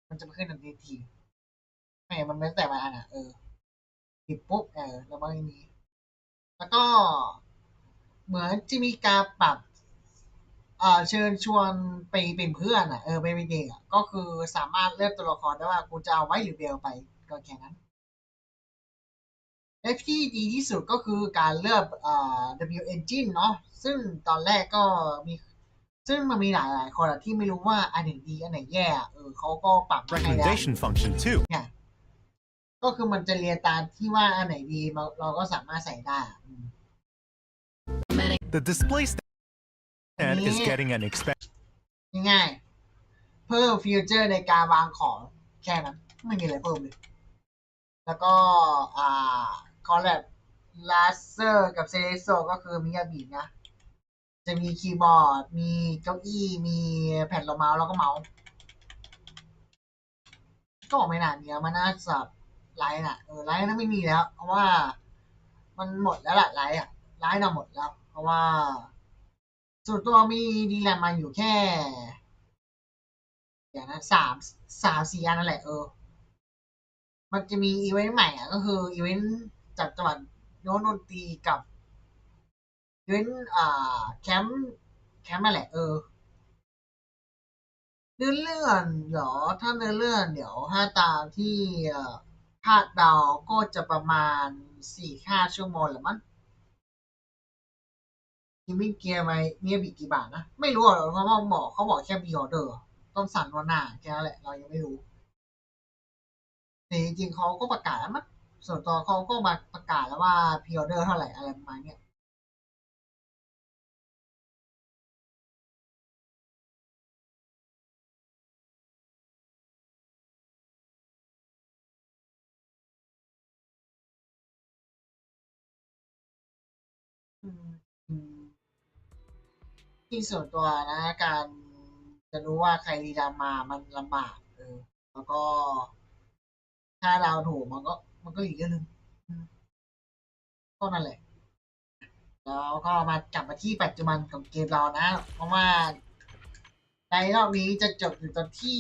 มันจะไม่ขึ้นทันทีไม่มันไม่แต่มาอันปิดปุ๊บแล้วมันไม่มีแล้วก็เหมือนจะมีการปรับเชิญชวนไปเป็นเพื่อนไปเป็นเด็กก็คือสามารถเลือกตัวละครได้ว่ากูจะเอาไว้หรือเบลไปก็แค่นั้นและที่ดีที่สุดก็คือการเลือก W Engine เนาะซึ่งตอนแรกก็มีซึ่งมันมีหลายคนที่ไม่รู้ว่าอันไหนดีอันไหนแย่เขาก็ปรับให้ได้ recommendation function too เนี่ยก็คือมันจะเรียนตามที่ว่าอันไหนดีเราก็สามารถใส่ได้The display stand is getting an expand ง่ายๆเพิ่มฟีเจอร์ในการวางของแค่นั้นไม่มีอะไรเพิ่มเลยแล้วก็คอลแลบลาเซอร์กับเซเลโซก็คือมิยาบินะจะมีคีย์บอร์ดมีเก้าอี้มีแผ่นรองเมาส์แล้วก็เมาส์ก็ไม่นานเนี้ยมันน่าจะไลน์น่ะไลน์นั้นไม่มีแล้วเพราะว่ามันหมดแล้วล่ะไลน์น่ะหมดแล้วเพราะว่าส่วนตัวมีดีแลมมาอยู่แค่อย่างนั้น3-4อันนั่นแหละมันจะมีอีเวนต์ใหม่ก็คืออีเวนต์ จากจังหวัดโน้นดนตรีกับเดินแคมป์นั่นแหละเนื้อเรื่องเดี๋ยวถ้าเนื้อเรื่องเดี๋ยวถ้าตามที่คาดเดาก็จะประมาณ 4-5 ชั่วโมงแหละมั้งกิมมิ่งเกียร์ไหมเนี่ยบิกี่บาทนะไม่รู้เพราะว่าเขาบอกแค่บีออเดอร์ต้องสั่งวันหน้าแค่นั้นแหละเรายังไม่รู้แต่จริงๆเขาก็ประกาศแล้วมั้งส่วนตัวเขาก็มาประกาศแล้วว่าพรีออเดอร์เท่าไหร่อะไรประมาณเนี้ยที่ส่วนตัวนะการจะรู้ว่าใครรีดามามันลำบากแล้วก็ถ้าเราถูกมันก็อีกเรื่องนึงก็นั่นแหละแล้วก็มากลับมาที่ปัจจุบันของเกมเรานะเพราะว่าในรอบนี้จะจบอยู่ตอนที่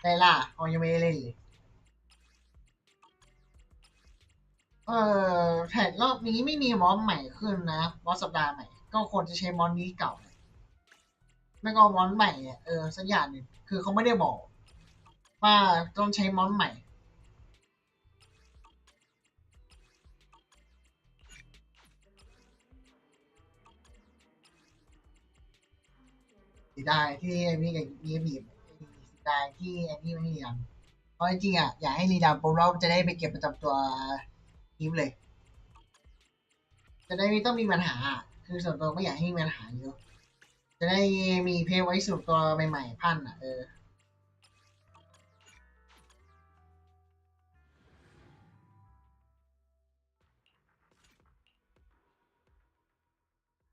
ได้ล่ะเขายังไม่ได้เล่นเลยแผ่นรอบนี้ไม่มีมอนใหม่ขึ้นนะมอนสัปดาห์ใหม่ก็ควรจะใช้มอนนี้เก่าไม่ก็มอนใหม่เนี่ยสักอย่างหนึ่งคือเขาไม่ได้บอกว่าต้องใช้มอนใหม่สีได้ที่ไอ้นี่กับนี่บีบสีได้ที่ไอ้นี่ไม่รีดำเพราะจริงๆอยากให้รีดำปุ๊บเราจะได้ไปเก็บประจำตัวทีมเลยจะได้ไม่ต้องมีปัญหาคือส่วนตัวไม่อยากให้มีปัญหาเยอะจะได้มีเพลย์ไว้ส่วนตัวใหม่ๆพัน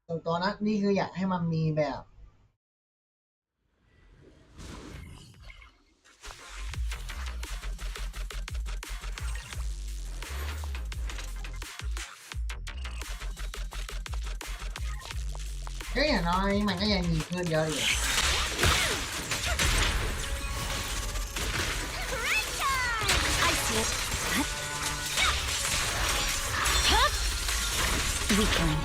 ส่วนตัวนะนี่คืออยากให้มันมีแบบก็อย่างน้อยมันก็ยังมีขึ้นเยอะอยู่Weakling.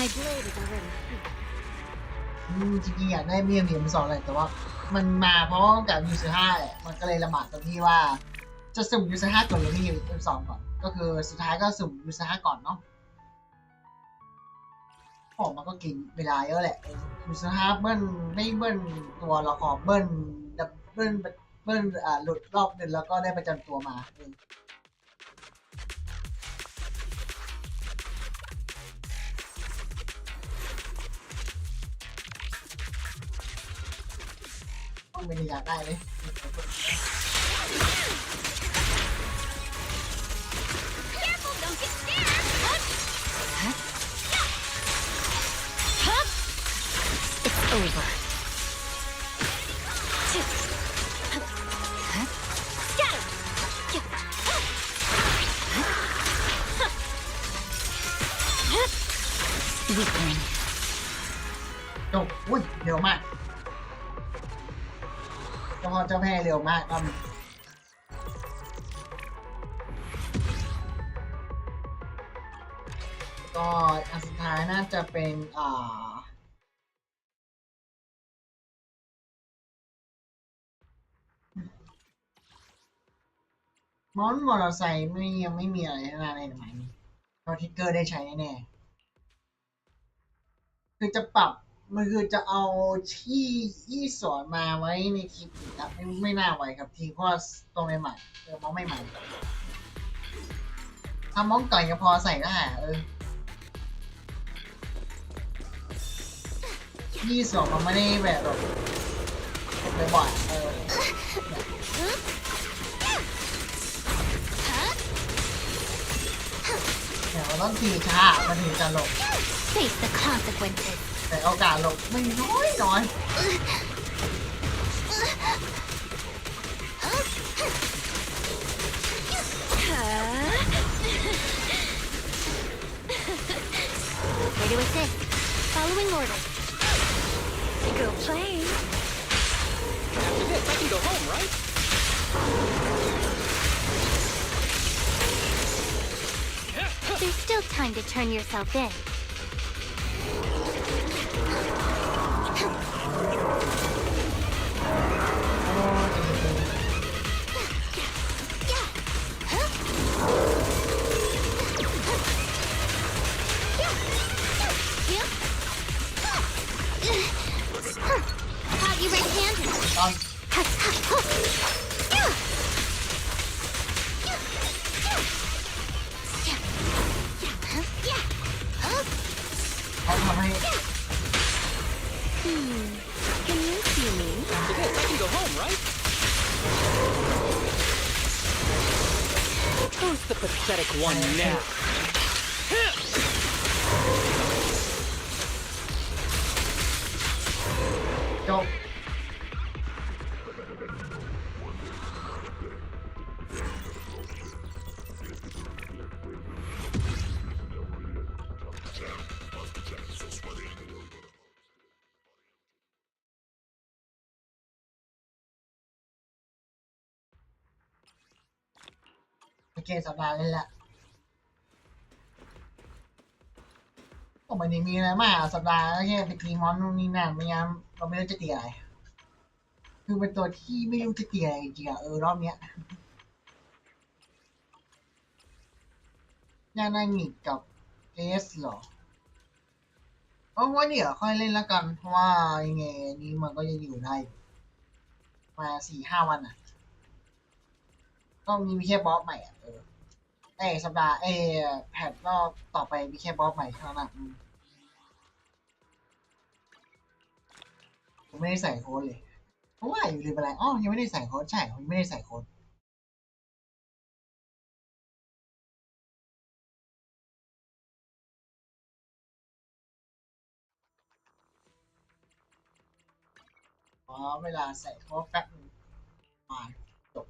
My blade is already free. จริงๆอยากได้เมียเหมือนสองเลยแต่ว่ามันมาเพราะกับยูซ5แหละมันก็เลยลำบากตรงที่ว่าจะสุ่มยูซ5ก่อนหรือมีM2ก่อนก็คือสุดท้ายก็สุ่มยูซ5ก่อนเนาะของมันก็กินเวลาเยอะแหละยูซ5เบิ้ลไม่เบิ้ลตัวเราขอเบิ้ลหลุดรอบนึงแล้วก็ได้ประจำตัวมาไม่ได้อยากได้เลยIt's over. Weakling. จบอุ้ยเร็วมากเจ้าแม่เร็วมากก็อันสุดท้ายน่าจะเป็นมอเตอร์ไซค์ยังไม่มีอะไรในสมัยนี้เพราะทิกเกอร์ได้ใช้แน่ๆคือจะปรับมันคือจะเอาที่สอนมาไว้ในคลิปครับไม่น่าไหวครับทีเพราะตัวใหม่ๆมองไม่ใหม่ถ้ามองต่อยก็พอใส่ได้ 22มันไม่ได้แบบบ่อยเนี่ยมันต้องทีช้ามันถึงจะหลบ Face the consequences. แต่โอกาสหลบไม่น้อย Where to assist? Following orders. Go play. After this, I can go home, right? There's still time to turn yourself in. Caught you red-handed. ตอนเขาทำให้ Can you see me? After this, I can go home, right? Who's the pathetic one now? จบโอเคสัปดาห์นี้แหละวันนี้มีอะไรมากสัปดาห์ก็แค่ไปตีมอนนู่นนี่นั่นไม่งั้นเราไม่รู้จะตีอะไรคือเป็นตัวที่ไม่รู้จะตีอะไรจริงๆรอบเนี้ยย่านางิกับเอสหรอว่าเดี๋ยวค่อยเล่นแล้วกันเพราะว่ายังไงนี้มันก็จะอยู่ได้มา4-5 วันก็มีแค่บอสใหม่สัปดาห์แพทรอบต่อไปมีแค่บอสใหม่เท่านั้นผมไม่ได้ใส่โค้ดเลยเพราะว่าอยู่ลืมอะไรยังไม่ได้ใส่โค้ดใช่ผมไม่ได้ใส่โค้ดเวลาใส่โค้ดแป๊บนึงมาจบ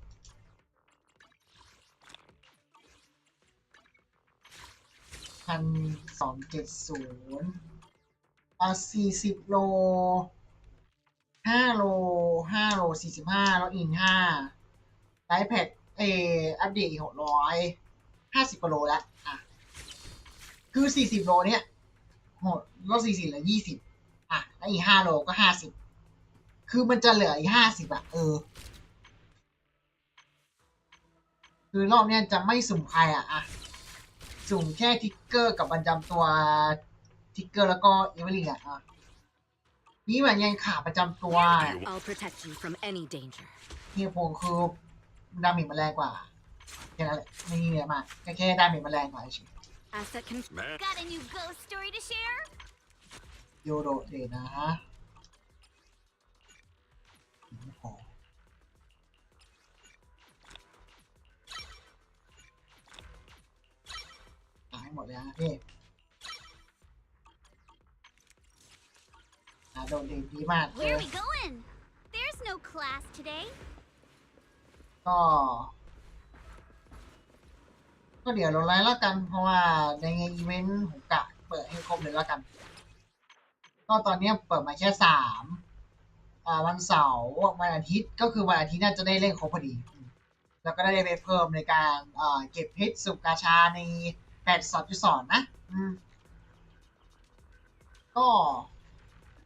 127040 โล5 โล5 โล 45แล้วอิน5ไลฟ์แพดอัปเดตอีก650 กว่าโลแล้วคือ40 โลเนี่ยลด40เหลือ20แล้วอีก5 โลก็50คือมันจะเหลืออีก50คือรอบเนี้ยจะไม่สุ่มใครสุ่มแค่ทิกเกอร์กับประจำตัวทิกเกอร์แล้วก็เอเวอร์ลิงนี่มันยังขาดประจำตัว I'll protect you from any danger. เฮียโปงคือดาเมจมันแรงกว่าแค่นั้นแหละไม่มีอะไรมากแค่ดาเมจมันแรงกว่าเฉย Asset can. Got a new ghost story to share? โยโดเดนะไม่พอตายหมดเลยพี่โดนดีมาก Where are we going? There's no class today. ก็เดี๋ยวเราไลฟ์แล้วกันเพราะว่าในอีเวนต์ผมกะเปิดให้ครบเลยแล้วกันก็ตอนนี้เปิดมาแค่วันเสาร์วันอาทิตย์ก็คือวันอาทิตย์น่าจะได้เล่นครบพอดีแล้วก็ได้ไปเพิ่มในการเก็บเพชรสุกาชาใน8.2นะก็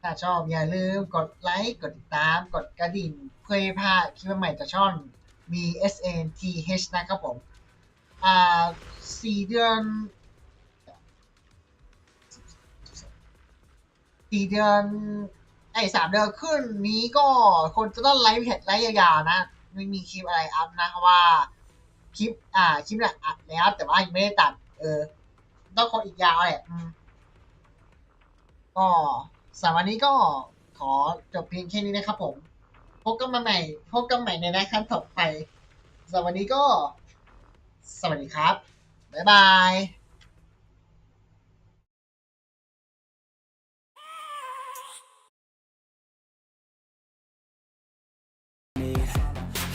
ถ้าชอบอย่าลืมกดไลค์กดติดตามกดกระดิ่งเพื่อให้พลาดคลิปใหม่จากช่อง BSNTH นะครับผม4 เดือน3 เดือนขึ้นนี้ก็คนจะต้องไลฟ์ยาวๆนะไม่มีคลิปอะไรอัพนะเพราะว่าคลิปแหละอัดแล้วแต่ว่ายังไม่ได้ตัดต้องคอยอีกยาวแหละก็ สำหรับวันนี้ก็ขอจบเพียงแค่นี้นะครับผมพบกันใหม่ในรายการต่อไปสำหรับวันนี้ก็สวัสดีครับบ๊ายบาย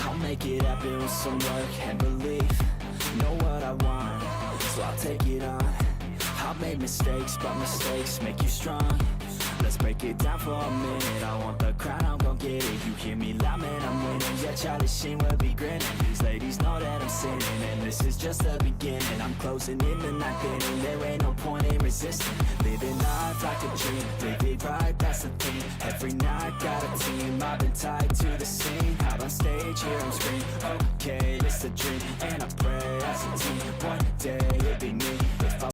I'll make it happen with some work and belief. Know what I want, so I'll take it on. I've made mistakes, but mistakes make you strong. Let's break it down for a minute. I want the crown, I'm gon' get it. You hear me loud, man, I'm winning. Yeah, Charlie Sheen will be grinning. These ladies know that I'm sinning, and this is just the beginning. I'm closing in the ninth inning. There ain't no point in resisting. Living life like a dream, live it right, that's the thing. Every night got a team, I've been tied to the scene. Out on stage, here I'm screaming. Okay, it's a dream, and I pray as a team. One day